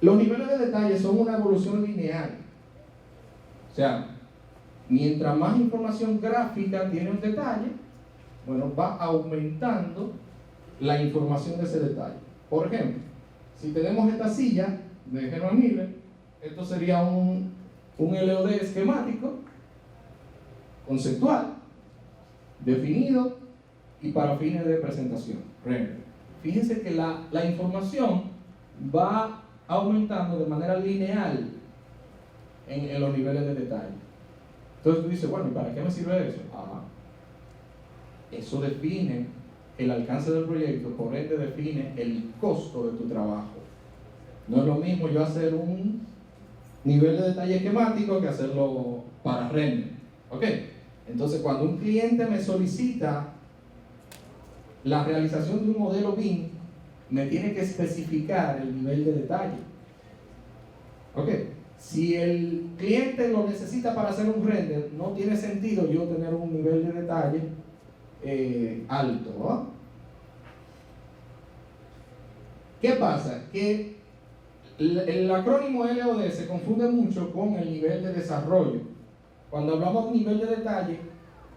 los niveles de detalle son una evolución lineal. O sea, mientras más información gráfica tiene un detalle, bueno, va aumentando la información de ese detalle. Por ejemplo, si tenemos esta silla de Herman Miller, esto sería un LOD esquemático, conceptual, definido y para fines de presentación, render. Fíjense que la información va aumentando de manera lineal en los niveles de detalle. Entonces tú dices, bueno, ¿y para qué me sirve eso? Eso define el alcance del proyecto, por ende define el costo de tu trabajo. No es lo mismo yo hacer un nivel de detalle esquemático que hacerlo para render. ¿Ok? Entonces cuando un cliente me solicita la realización de un modelo BIM, me tiene que especificar el nivel de detalle. ¿Ok? Si el cliente lo necesita para hacer un render, no tiene sentido yo tener un nivel de detalle alto, ¿no? ¿Qué pasa? Que el acrónimo LOD se confunde mucho con el nivel de desarrollo. Cuando hablamos de nivel de detalle,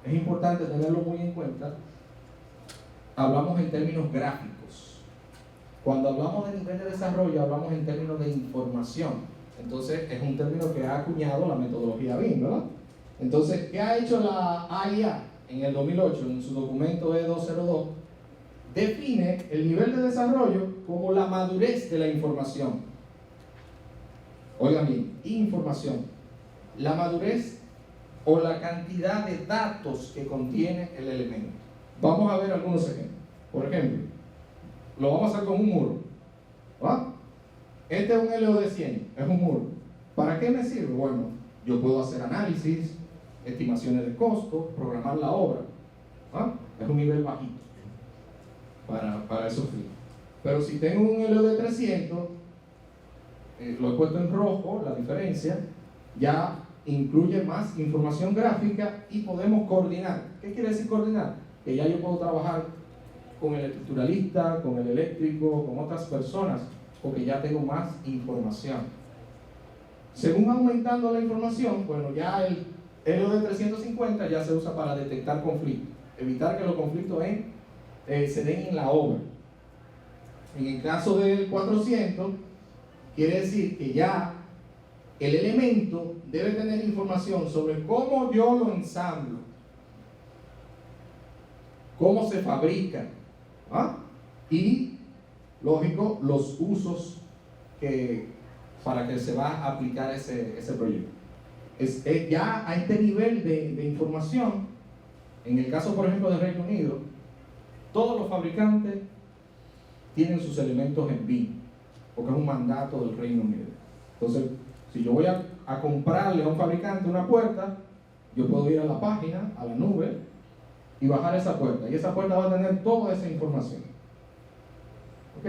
es importante tenerlo muy en cuenta. Hablamos en términos gráficos. Cuando hablamos de nivel de desarrollo, hablamos en términos de información. Entonces, es un término que ha acuñado la metodología BIM, ¿verdad? Entonces, ¿qué ha hecho la AIA en el 2008, en su documento E202? Define el nivel de desarrollo como la madurez de la información. Oigan bien, información. La madurez o la cantidad de datos que contiene el elemento. Vamos a ver algunos ejemplos. Por ejemplo, lo vamos a hacer con un muro. ¿Va? Este es un LOD 100, es un muro. ¿Para qué me sirve? Bueno, yo puedo hacer análisis, estimaciones de costo, programar la obra. ¿Va? Es un nivel bajito para esos fines. Pero si tengo un LOD 300, lo he puesto en rojo, la diferencia, ya incluye más información gráfica y podemos coordinar. ¿Qué quiere decir coordinar? Que ya yo puedo trabajar con el estructuralista, con el eléctrico, con otras personas, porque ya tengo más información. Según aumentando la información, bueno, ya el LOD 350 ya se usa para detectar conflictos, evitar que los conflictos se den en la obra. En el caso del 400, quiere decir que ya el elemento debe tener información sobre cómo yo lo ensamblo, cómo se fabrica, ¿ah? Y, lógico, los usos para que se va a aplicar ese proyecto. Ya a este nivel de información, en el caso, por ejemplo, del Reino Unido, todos los fabricantes tienen sus elementos en BIM, porque es un mandato del Reino Unido. Entonces, si yo voy a comprarle a un fabricante una puerta, yo puedo ir a la página, a la nube, y bajar esa puerta. Y esa puerta va a tener toda esa información. ¿Ok?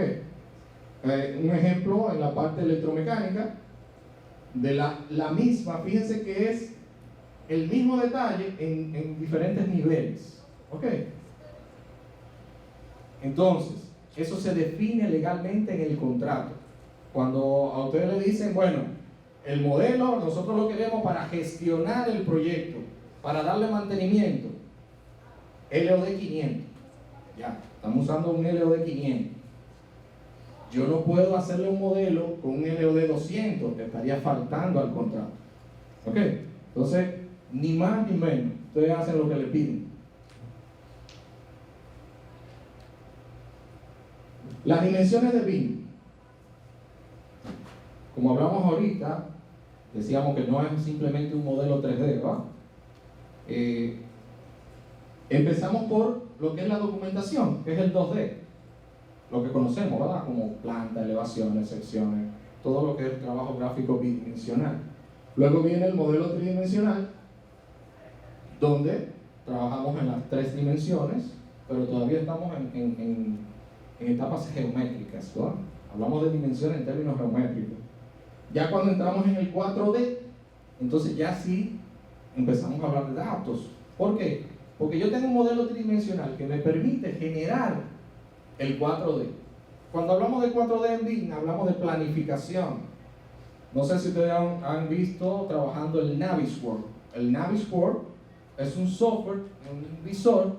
Un ejemplo en la parte electromecánica, de la misma, fíjense que es el mismo detalle en diferentes niveles. ¿Ok? Entonces, eso se define legalmente en el contrato. Cuando a ustedes le dicen, bueno, el modelo nosotros lo queremos para gestionar el proyecto, para darle mantenimiento, LOD 500. Ya, estamos usando un LOD 500. Yo no puedo hacerle un modelo con un LOD 200, que estaría faltando al contrato. ¿Ok? Entonces, ni más ni menos, ustedes hacen lo que le piden. Las dimensiones de BIM. Como hablamos ahorita, decíamos que no es simplemente un modelo 3D, ¿va? Empezamos por lo que es la documentación, que es el 2D. Lo que conocemos, ¿verdad? Como planta, elevaciones, secciones, todo lo que es el trabajo gráfico bidimensional. Luego viene el modelo tridimensional, donde trabajamos en las 3 dimensiones, pero todavía estamos en etapas geométricas, ¿verdad? Hablamos de dimensiones en términos geométricos. Ya cuando entramos en el 4D, entonces ya sí empezamos a hablar de datos. ¿Por qué? Porque yo tengo un modelo tridimensional que me permite generar el 4D. Cuando hablamos de 4D en BIM, hablamos de planificación. No sé si ustedes han visto trabajando el Navisworks. El Navisworks es un software, un visor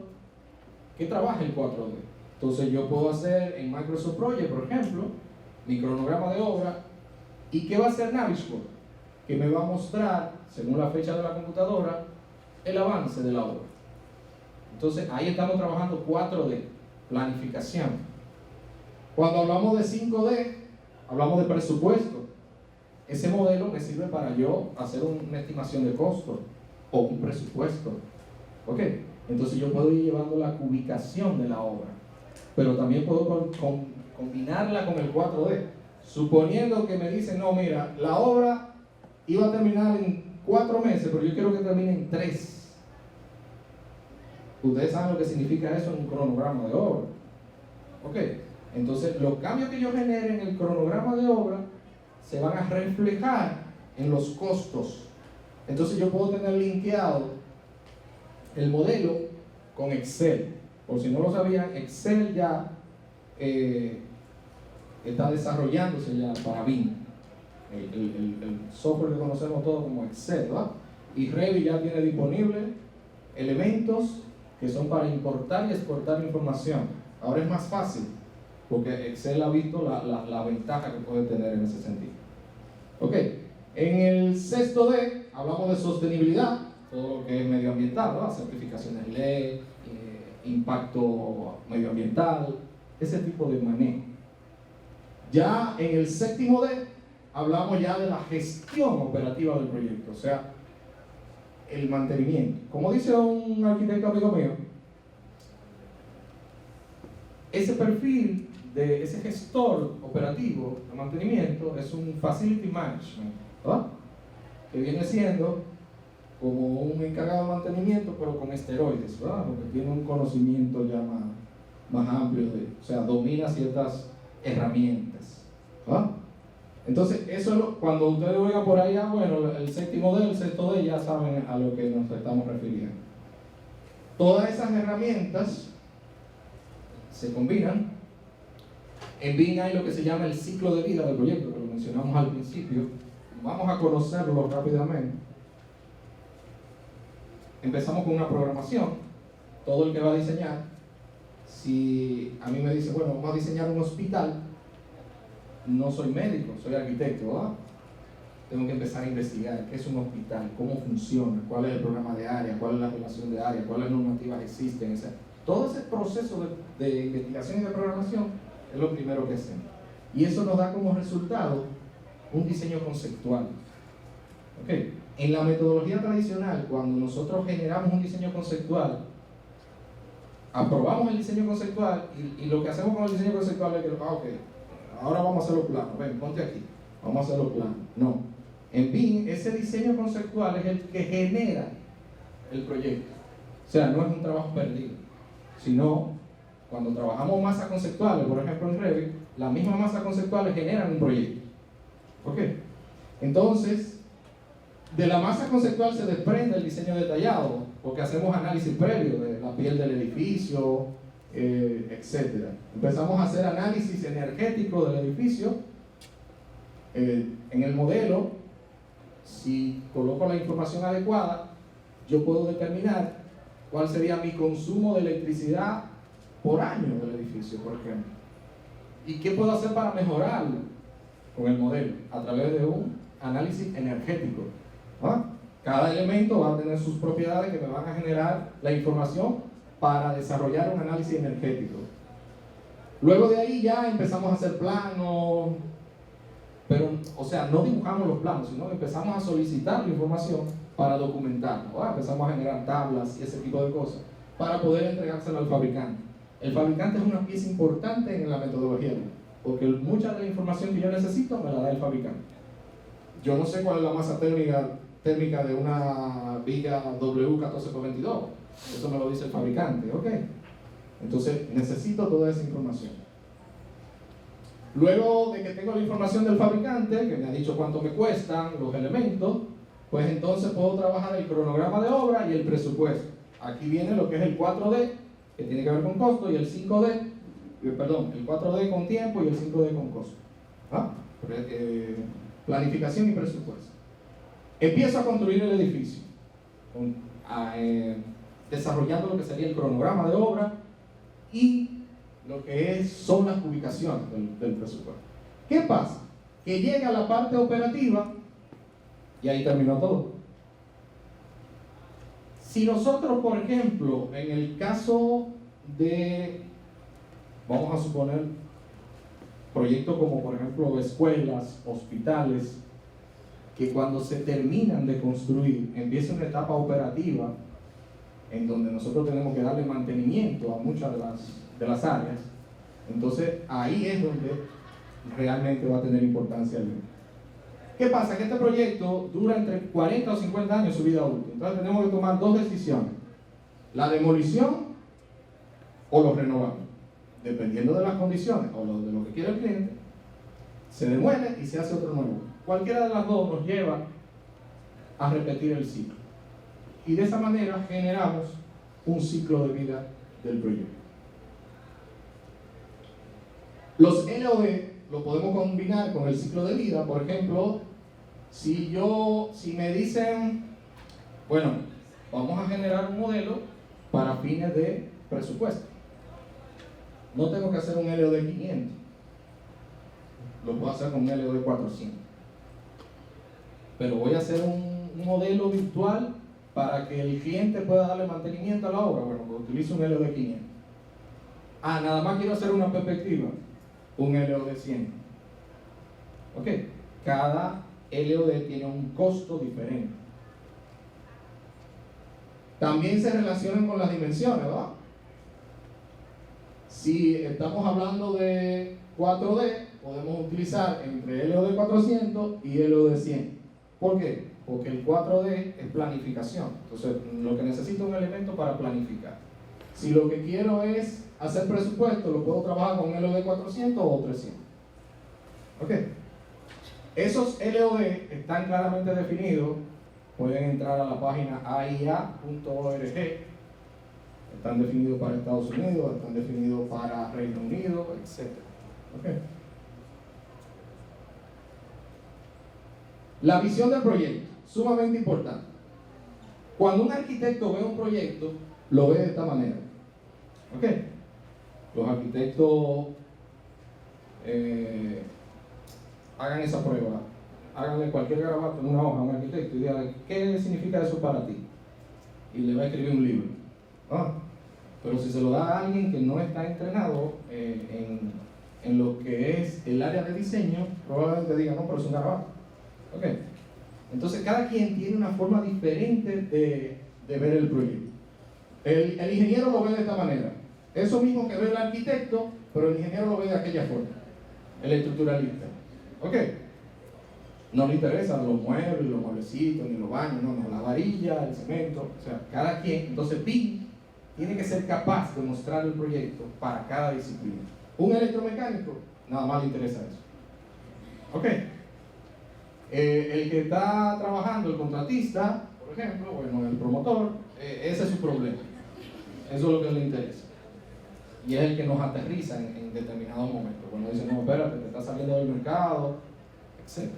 que trabaja el 4D. Entonces yo puedo hacer en Microsoft Project, por ejemplo, mi cronograma de obra. ¿Y qué va a hacer Navisworks? Que me va a mostrar, según la fecha de la computadora, el avance de la obra. Entonces ahí estamos trabajando 4D, planificación. Cuando hablamos de 5D, hablamos de presupuesto. Ese modelo me sirve para yo hacer una estimación de costo o un presupuesto. ¿Ok? Entonces yo puedo ir llevando la ubicación de la obra, pero también puedo combinarla con el 4D. Suponiendo que me dicen, no, mira, la obra iba a terminar en 4 meses, pero yo quiero que termine en 3. Ustedes saben lo que significa eso en un cronograma de obra. ¿Ok? Entonces, los cambios que yo genere en el cronograma de obra se van a reflejar en los costos. Entonces, yo puedo tener linkeado el modelo con Excel. Por si no lo sabían, Excel ya está desarrollándose ya para BIM. El software que conocemos todos como Excel, ¿verdad? Y Revit ya tiene disponible elementos que son para importar y exportar información. Ahora es más fácil, porque Excel ha visto la ventaja que puede tener en ese sentido. Ok, en el 6D hablamos de sostenibilidad, todo lo que es medioambiental, ¿verdad? Certificaciones LEED, impacto medioambiental, ese tipo de manejo. Ya en el 7D hablamos ya de la gestión operativa del proyecto, o sea, el mantenimiento. Como dice un arquitecto amigo mío, ese perfil de ese gestor operativo de mantenimiento es un facility management, ¿verdad? Que viene siendo como un encargado de mantenimiento, pero con esteroides, ¿verdad? Porque tiene un conocimiento ya más amplio, o sea, domina ciertas herramientas, ¿verdad? Entonces, eso cuando ustedes oigan por allá, bueno, el 7D, el 6D, ya saben a lo que nos estamos refiriendo. Todas esas herramientas se combinan. En BIM hay lo que se llama el ciclo de vida del proyecto, que lo mencionamos al principio. Vamos a conocerlo rápidamente. Empezamos con una programación. Todo el que va a diseñar Si a mí me dicen, bueno, vamos a diseñar un hospital, no soy médico, soy arquitecto, ¿verdad? Tengo que empezar a investigar qué es un hospital, cómo funciona, cuál es el programa de área, cuál es la relación de área, cuáles normativas existen, etc. Todo ese proceso de investigación y de programación es lo primero que hacemos. Y eso nos da como resultado un diseño conceptual. ¿Okay? En la metodología tradicional, cuando nosotros generamos un diseño conceptual, aprobamos el diseño conceptual y lo que hacemos con el diseño conceptual es que, ahora vamos a hacer los planos, ven, ponte aquí, vamos a hacer los planos. No. En BIM, ese diseño conceptual es el que genera el proyecto. O sea, no es un trabajo perdido, sino cuando trabajamos masas conceptuales, por ejemplo en Revit, las mismas masas conceptuales generan un proyecto. ¿Ok? Entonces, de la masa conceptual se desprende el diseño detallado, porque hacemos análisis previo de la piel del edificio, etc. Empezamos a hacer análisis energético del edificio. En el modelo, si coloco la información adecuada, yo puedo determinar cuál sería mi consumo de electricidad por año del edificio, por ejemplo. ¿Y qué puedo hacer para mejorarlo con el modelo? A través de un análisis energético. ¿Ah? Cada elemento va a tener sus propiedades que me van a generar la información para desarrollar un análisis energético. Luego de ahí ya empezamos a hacer planos, pero, o sea, no dibujamos los planos, sino empezamos a solicitar la información para documentarlo. Empezamos a generar tablas y ese tipo de cosas para poder entregárselo al fabricante. El fabricante es una pieza importante en la metodología, porque mucha de la información que yo necesito me la da el fabricante. Yo no sé cuál es la masa térmica de una viga W14x22, eso me lo dice el fabricante, ¿ok? Entonces necesito toda esa información. Luego de que tengo la información del fabricante, que me ha dicho cuánto me cuestan los elementos, pues entonces puedo trabajar el cronograma de obra y el presupuesto. Aquí viene lo que es el 4D, que tiene que ver con costo, y el 5D, perdón, el 4D con tiempo y el 5D con costo. Planificación y presupuesto. Empiezo a construir el edificio, desarrollando lo que sería el cronograma de obra y lo que son las ubicaciones del presupuesto. ¿Qué pasa? Que llega la parte operativa y ahí terminó todo. Si nosotros, por ejemplo, en el caso de, vamos a suponer, proyectos como por ejemplo escuelas, hospitales, que cuando se terminan de construir empieza una etapa operativa en donde nosotros tenemos que darle mantenimiento a muchas de las áreas, entonces ahí es donde realmente va a tener importancia el BIM. ¿Qué pasa? Que este proyecto dura entre 40 o 50 años su vida útil. Entonces tenemos que tomar dos decisiones: la demolición o lo renovamos. Dependiendo de las condiciones o de lo que quiere el cliente, se demuele y se hace otro nuevo. Cualquiera de las dos nos lleva a repetir el ciclo. Y de esa manera generamos un ciclo de vida del proyecto. Los LOD lo podemos combinar con el ciclo de vida. Por ejemplo, si me dicen, bueno, vamos a generar un modelo para fines de presupuesto, no tengo que hacer un LOD 500, lo puedo hacer con un LOD 400, pero voy a hacer un modelo virtual para que el cliente pueda darle mantenimiento a la obra. Bueno, pues utilizo un LOD 500. Nada más quiero hacer una perspectiva, un LOD 100. Ok, cada LOD tiene un costo diferente. También se relacionan con las dimensiones, ¿verdad? Si estamos hablando de 4D, podemos utilizar entre LOD 400 y LOD 100. ¿Por qué? Porque el 4D es planificación. Entonces, lo que necesito es un elemento para planificar. Si lo que quiero es hacer presupuesto, lo puedo trabajar con LOD 400 o 300. ¿Ok? Esos LOD están claramente definidos. Pueden entrar a la página aia.org. Están definidos para Estados Unidos, están definidos para Reino Unido, etc. ¿Okay? La visión del proyecto, sumamente importante. Cuando un arquitecto ve un proyecto, lo ve de esta manera. ¿Ok? los arquitectos hagan esa prueba, háganle cualquier garabato en una hoja a un arquitecto y digan, ¿qué significa eso para ti? Y le va a escribir un libro. Pero si se lo da a alguien que no está entrenado en lo que es el área de diseño, probablemente diga, no, pero es un garabato. Okay. Entonces cada quien tiene una forma diferente de ver el proyecto. El ingeniero lo ve de esta manera. Eso mismo que ve el arquitecto, pero el ingeniero lo ve de aquella forma. El estructuralista. ¿Ok? No le interesan los muebles, los mueblecitos, ni los baños, no, la varilla, el cemento, o sea, cada quien. Entonces BIM tiene que ser capaz de mostrar el proyecto para cada disciplina. Un electromecánico, nada más le interesa eso. ¿Ok? El que está trabajando, el contratista, por ejemplo, bueno, el promotor, ese es su problema. Eso es lo que le interesa. Y es el que nos aterriza en determinados momentos. Cuando dice, no, espérate, te está saliendo del mercado, etc.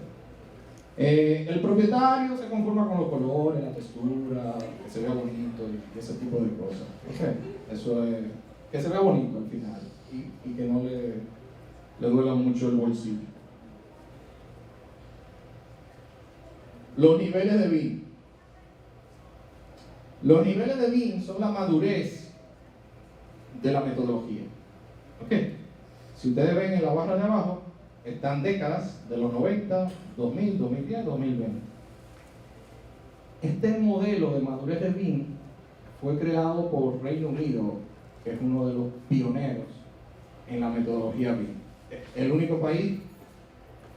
El propietario se conforma con los colores, la textura, que se vea bonito y ese tipo de cosas. Okay. Eso es, que se vea bonito al final y que no le duela mucho el bolsillo. Los niveles de BIM. Los niveles de BIM son la madurez de la metodología. ¿Ok? Si ustedes ven en la barra de abajo, están décadas de los 90, 2000, 2010, 2020. Este modelo de madurez de BIM fue creado por Reino Unido, que es uno de los pioneros en la metodología BIM. El único país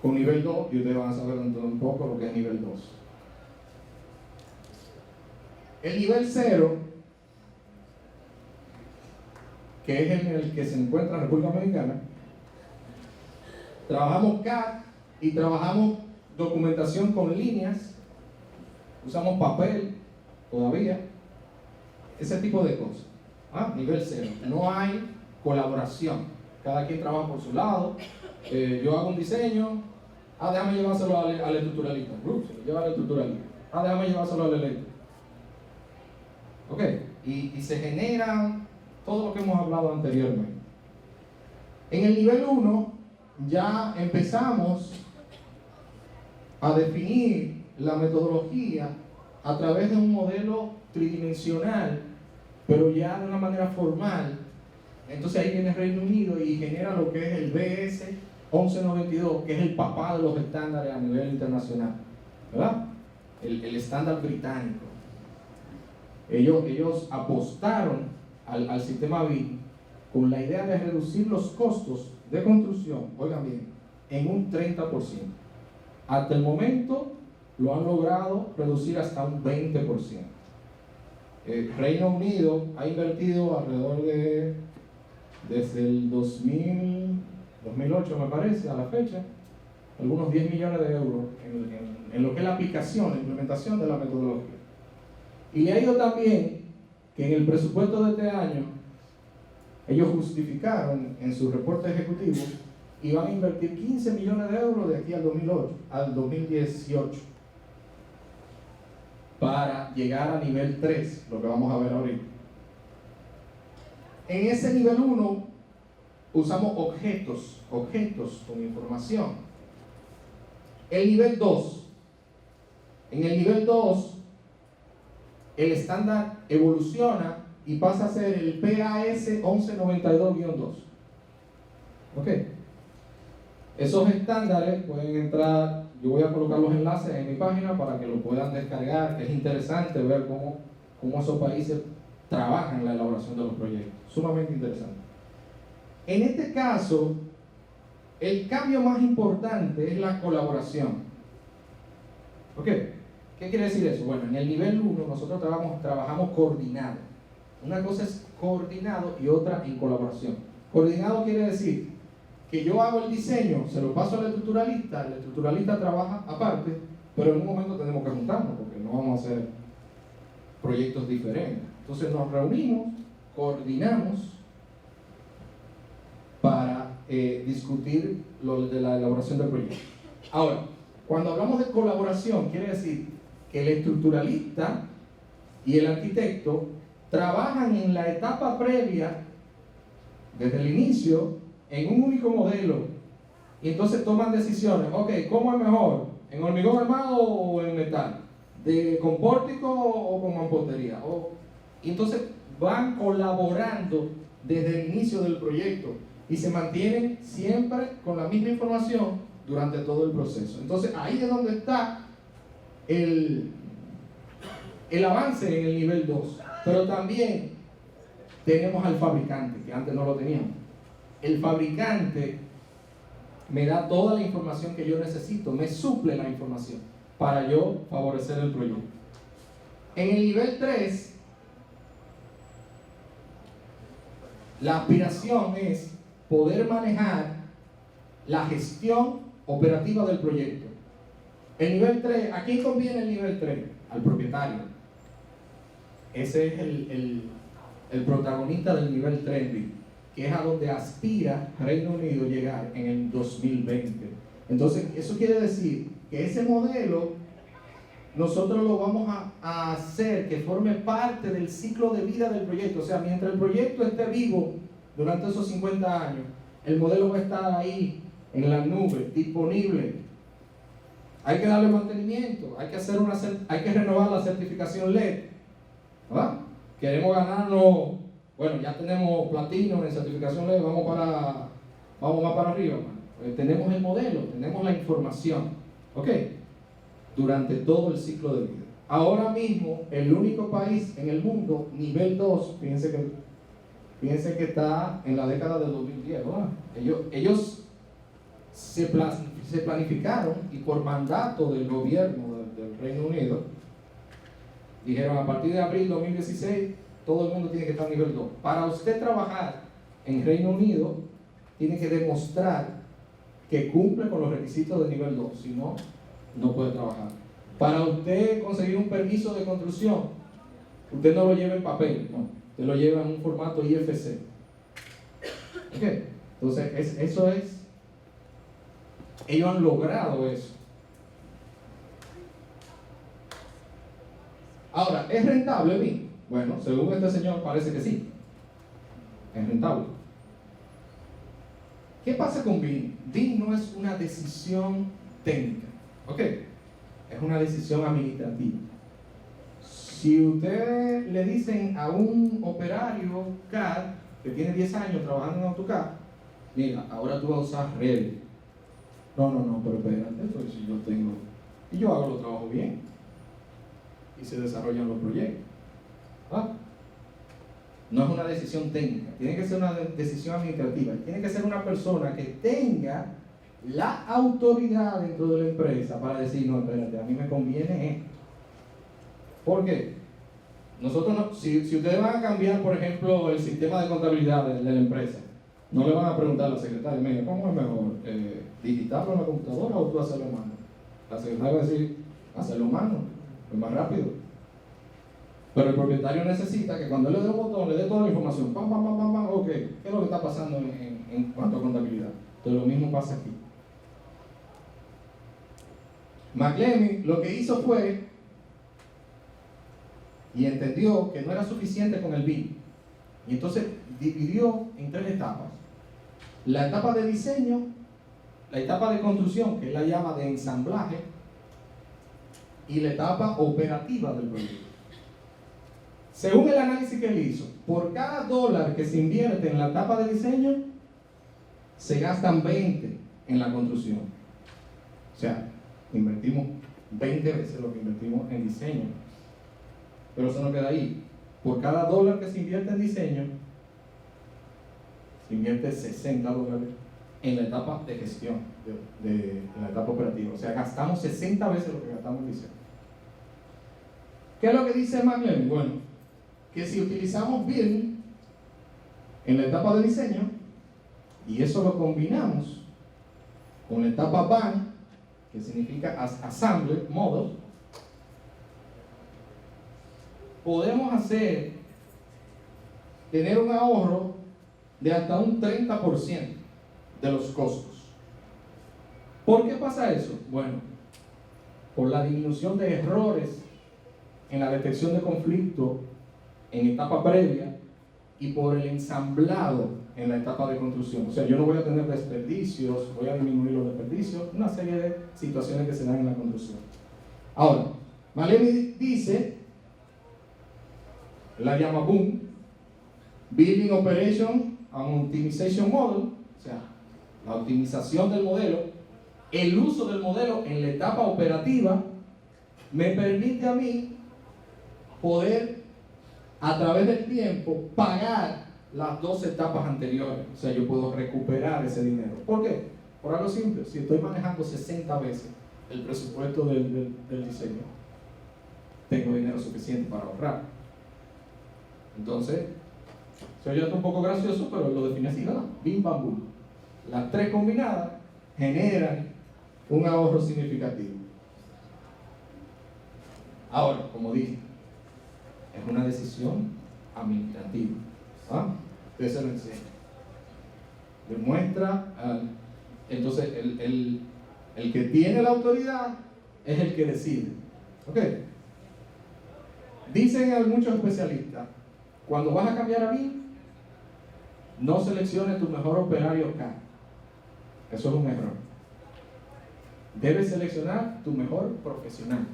con nivel 2, y ustedes van a saber dentro de un poco lo que es nivel 2. El nivel 0, que es en el que se encuentra República Dominicana, trabajamos CAD y trabajamos documentación con líneas, usamos papel todavía, ese tipo de cosas. Nivel 0. No hay colaboración, cada quien trabaja por su lado. Yo hago un diseño, déjame llevárselo al estructuralista, se lo lleva al estructuralista, déjame llevárselo al eléctrico. Ok, y se genera todo lo que hemos hablado anteriormente. En el nivel 1 ya empezamos a definir la metodología a través de un modelo tridimensional, pero ya de una manera formal. Entonces ahí viene Reino Unido y genera lo que es el BS 1192, que es el papá de los estándares a nivel internacional, ¿verdad? El estándar británico. Ellos apostaron al sistema BIM con la idea de reducir los costos de construcción, oigan bien, en un 30%. Hasta el momento lo han logrado reducir hasta un 20%. Reino Unido ha invertido alrededor de, desde el 2008 me parece, a la fecha, algunos 10 millones de euros en lo que es la aplicación, la implementación de la metodología. Y le ha ido también que en el presupuesto de este año ellos justificaron en su reporte ejecutivo y van a invertir 15 millones de euros de aquí al 2018 para llegar a nivel 3, lo que vamos a ver ahorita. En ese nivel 1 usamos objetos con información. El nivel 2, en el nivel 2 el estándar evoluciona y pasa a ser el PAS 1192-2. ¿Ok? Esos estándares pueden entrar, yo voy a colocar los enlaces en mi página para que lo puedan descargar. Es interesante ver cómo esos países trabajan en la elaboración de los proyectos. Sumamente interesante. En este caso, el cambio más importante es la colaboración. ¿Ok? ¿Qué quiere decir eso? Bueno, en el nivel 1 nosotros trabajamos coordinado. Una cosa es coordinado y otra en colaboración. Coordinado quiere decir que yo hago el diseño, se lo paso al estructuralista, el estructuralista trabaja aparte, pero en un momento tenemos que juntarnos porque no vamos a hacer proyectos diferentes. Entonces nos reunimos, coordinamos para discutir lo de la elaboración del proyecto. Ahora, cuando hablamos de colaboración, quiere decir que el estructuralista y el arquitecto trabajan en la etapa previa desde el inicio en un único modelo y entonces toman decisiones. Ok, ¿cómo es mejor? ¿En hormigón armado o en metal? ¿Con pórtico o con mampostería? Y entonces van colaborando desde el inicio del proyecto y se mantienen siempre con la misma información durante todo el proceso. Entonces ahí es donde está el avance en el nivel 2. Pero también tenemos al fabricante, que antes no lo teníamos. El fabricante me da toda la información que yo necesito, me suple la información para yo favorecer el proyecto. En el nivel 3, la aspiración es poder manejar la gestión operativa del proyecto. El nivel 3, ¿a quién conviene el nivel 3? Al propietario. Ese es el protagonista del nivel 3, que es a donde aspira Reino Unido llegar en el 2020. Entonces, eso quiere decir que ese modelo nosotros lo vamos a hacer que forme parte del ciclo de vida del proyecto. O sea, mientras el proyecto esté vivo durante esos 50 años, el modelo va a estar ahí en la nube, disponible. Hay que darle mantenimiento, hay que renovar la certificación LED, ¿verdad? Queremos ganarnos, bueno, ya tenemos platino en certificación LED, vamos más para arriba. Tenemos el modelo, tenemos la información, ¿ok? Durante todo el ciclo de vida. Ahora mismo, el único país en el mundo, nivel 2, fíjense que está en la década del 2010, ¿verdad? Ellos se planificaron y por mandato del gobierno del Reino Unido, dijeron a partir de abril 2016, todo el mundo tiene que estar a nivel 2. Para usted trabajar en Reino Unido, tiene que demostrar que cumple con los requisitos de nivel 2, si no, no puede trabajar. Para usted conseguir un permiso de construcción, usted no lo lleva en papel, no, usted lo lleva en un formato IFC. ¿Ok? Entonces, eso es, ellos han logrado eso. Ahora, ¿es rentable BIM? Bueno, según este señor parece que sí, es rentable. ¿Qué pasa con BIM? BIM no es una decisión técnica, ¿ok? Es una decisión administrativa. Si usted le dicen a un operario CAD que tiene 10 años trabajando en AutoCAD, mira, ahora tú vas a usar Revit. No, pero espérate, pues si yo tengo, y yo hago los trabajos bien, y se desarrollan los proyectos. ¿Ah? No es una decisión técnica, tiene que ser una decisión administrativa, tiene que ser una persona que tenga la autoridad dentro de la empresa para decir, no, espérate, a mí me conviene esto. ¿Por qué? Nosotros no, si ustedes van a cambiar, por ejemplo, el sistema de contabilidad de la empresa, no le van a preguntar a la secretaria, mira, ¿cómo es mejor? ¿Digitarlo en la computadora o tú hacerlo a mano? La secretaria va a decir, hacerlo a mano, es más rápido. Pero el propietario necesita que cuando él le dé un botón, le dé toda la información, pam, ok, ¿qué es lo que está pasando en cuanto a contabilidad? Entonces lo mismo pasa aquí. McLeming lo que hizo fue, y entendió que no era suficiente con el BIM, y entonces dividió en 3 etapas. La etapa de diseño, la etapa de construcción, que él la llama de ensamblaje, y la etapa operativa del proyecto. Según el análisis que él hizo, por cada $1 que se invierte en la etapa de diseño, se gastan 20 en la construcción. O sea, invertimos 20 veces lo que invertimos en diseño. Pero eso no queda ahí. Por cada $1 que se invierte en diseño, se invierte $60 en la etapa de gestión, en la etapa operativa. O sea, gastamos 60 veces lo que gastamos en diseño. ¿Qué es lo que dice McLeming? Bueno, que si utilizamos BIM en la etapa de diseño, y eso lo combinamos con la etapa BAM, que significa Assembly Model, podemos tener un ahorro de hasta un 30% de los costos. ¿Por qué pasa eso? Bueno, por la disminución de errores en la detección de conflicto en etapa previa y por el ensamblado en la etapa de construcción. O sea, yo no voy a tener desperdicios, voy a disminuir los desperdicios, una serie de situaciones que se dan en la construcción. Ahora, Malemi dice, la llama BOOM, Building Operation and Optimization Model, o sea, la optimización del modelo, el uso del modelo en la etapa operativa, me permite a mí poder, a través del tiempo, pagar las dos etapas anteriores. O sea, yo puedo recuperar ese dinero. ¿Por qué? Por algo simple. Si estoy manejando 60 veces el presupuesto del diseño, tengo dinero suficiente para ahorrar. Entonces, se oye un poco gracioso, pero lo define así, ¿verdad? Bim, bam, boom. Las tres combinadas generan un ahorro significativo. Ahora, como dije, es una decisión administrativa. ¿Ah? Eso lo enseña. Demuestra, entonces el que tiene la autoridad es el que decide. ¿Ok? Dicen muchos especialistas, cuando vas a cambiar a BIM, no selecciones tu mejor operario CAD. Eso es un error. Debes seleccionar tu mejor profesional.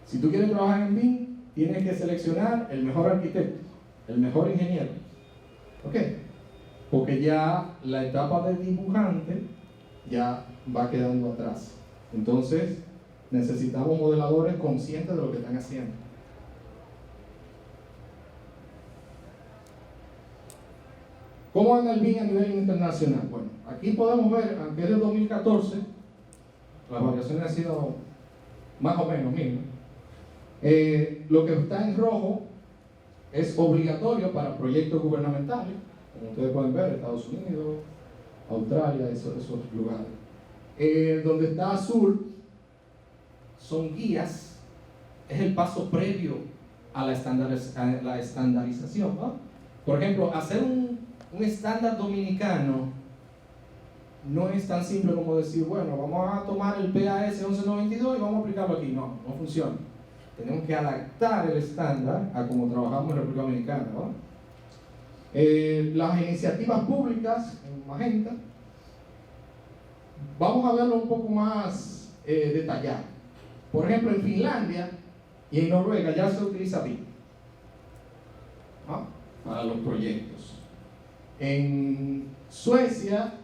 Si tú quieres trabajar en BIM, tienes que seleccionar el mejor arquitecto, el mejor ingeniero. ¿Ok? Porque ya la etapa de dibujante ya va quedando atrás. Entonces, necesitamos modeladores conscientes de lo que están haciendo. ¿Cómo anda el BIM a nivel internacional? Bueno, aquí podemos ver, aunque es de 2014, las variaciones han sido más o menos mismas. Lo que está en rojo es obligatorio para proyectos gubernamentales, como ustedes pueden ver, Estados Unidos, Australia, esos lugares. Donde está azul son guías, es el paso previo a la estandarización, ¿no? Por ejemplo, hacer un estándar dominicano no es tan simple como decir, bueno, vamos a tomar el PAS 1192 y vamos a aplicarlo aquí. No funciona. Tenemos que adaptar el estándar a cómo trabajamos en la República Dominicana, ¿no? Las iniciativas públicas en magenta, vamos a verlo un poco más detallado. Por ejemplo, en Finlandia y en Noruega ya se utiliza BIM, ¿no? Para los proyectos. En Suecia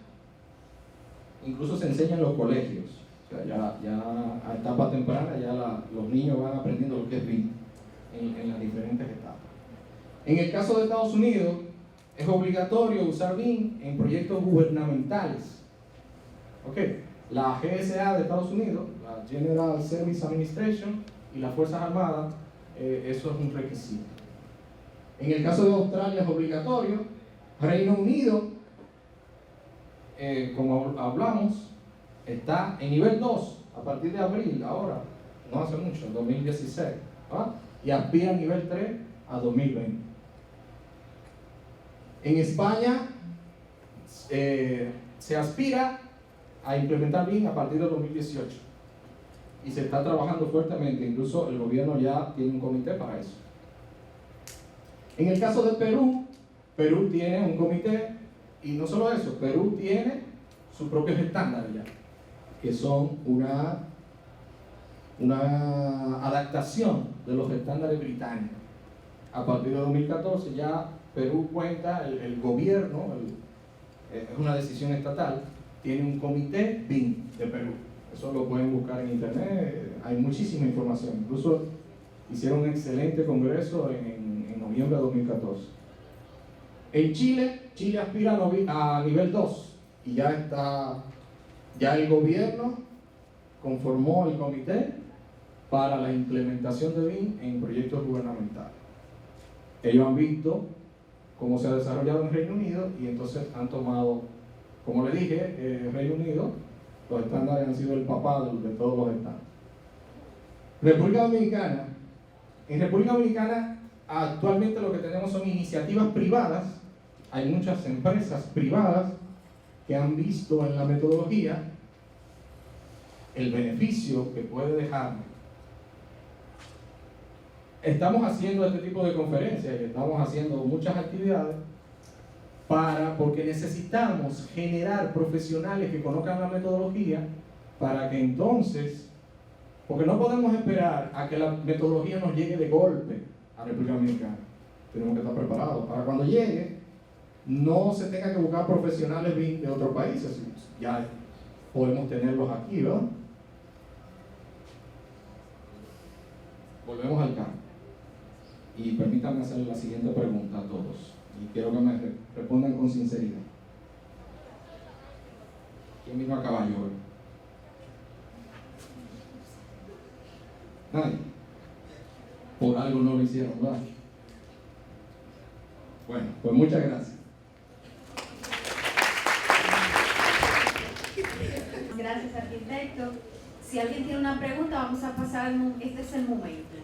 incluso se enseña en los colegios. O sea, ya a etapa temprana los niños van aprendiendo lo que es BIM en las diferentes etapas. En el caso de Estados Unidos, es obligatorio usar BIM en proyectos gubernamentales. ¿Ok? La GSA de Estados Unidos, la General Service Administration y las Fuerzas Armadas, eso es un requisito. En el caso de Australia es obligatorio. Reino Unido, como hablamos, está en nivel 2 a partir de abril, ahora, no hace mucho, 2016, ¿va? Y aspira a nivel 3 a 2020. En España se aspira a implementar BIM a partir de 2018 y se está trabajando fuertemente, incluso el gobierno ya tiene un comité para eso. En el caso de Perú, Perú tiene un comité y no solo eso, Perú tiene sus propios estándares ya, que son una adaptación de los estándares británicos. A partir de 2014 ya Perú cuenta, el gobierno, es una decisión estatal, tiene un comité BIM de Perú. Eso lo pueden buscar en internet, hay muchísima información. Incluso hicieron un excelente congreso en noviembre de 2014. En Chile aspira a nivel 2 y ya el gobierno conformó el comité para la implementación de BIM en proyectos gubernamentales. Ellos han visto cómo se ha desarrollado en Reino Unido y entonces han tomado, como le dije, Reino Unido, los estándares han sido el papá de todos los estándares. República Dominicana. En República Dominicana actualmente lo que tenemos son iniciativas privadas. Hay muchas empresas privadas que han visto en la metodología el beneficio que puede dejar. Estamos haciendo este tipo de conferencias y estamos haciendo muchas actividades porque necesitamos generar profesionales que conozcan la metodología para que entonces, porque no podemos esperar a que la metodología nos llegue de golpe a la República Dominicana. Tenemos que estar preparados para cuando llegue, no se tenga que buscar profesionales de otros países, ya podemos tenerlos aquí, ¿verdad? Volvemos al campo. Y permítanme hacer la siguiente pregunta a todos. Y quiero que me respondan con sinceridad. ¿Quién vino a caballo hoy? Nadie. Por algo no lo hicieron, ¿verdad? Bueno, pues muchas gracias. Gracias, arquitecto. Si alguien tiene una pregunta, vamos a pasar, este es el momento.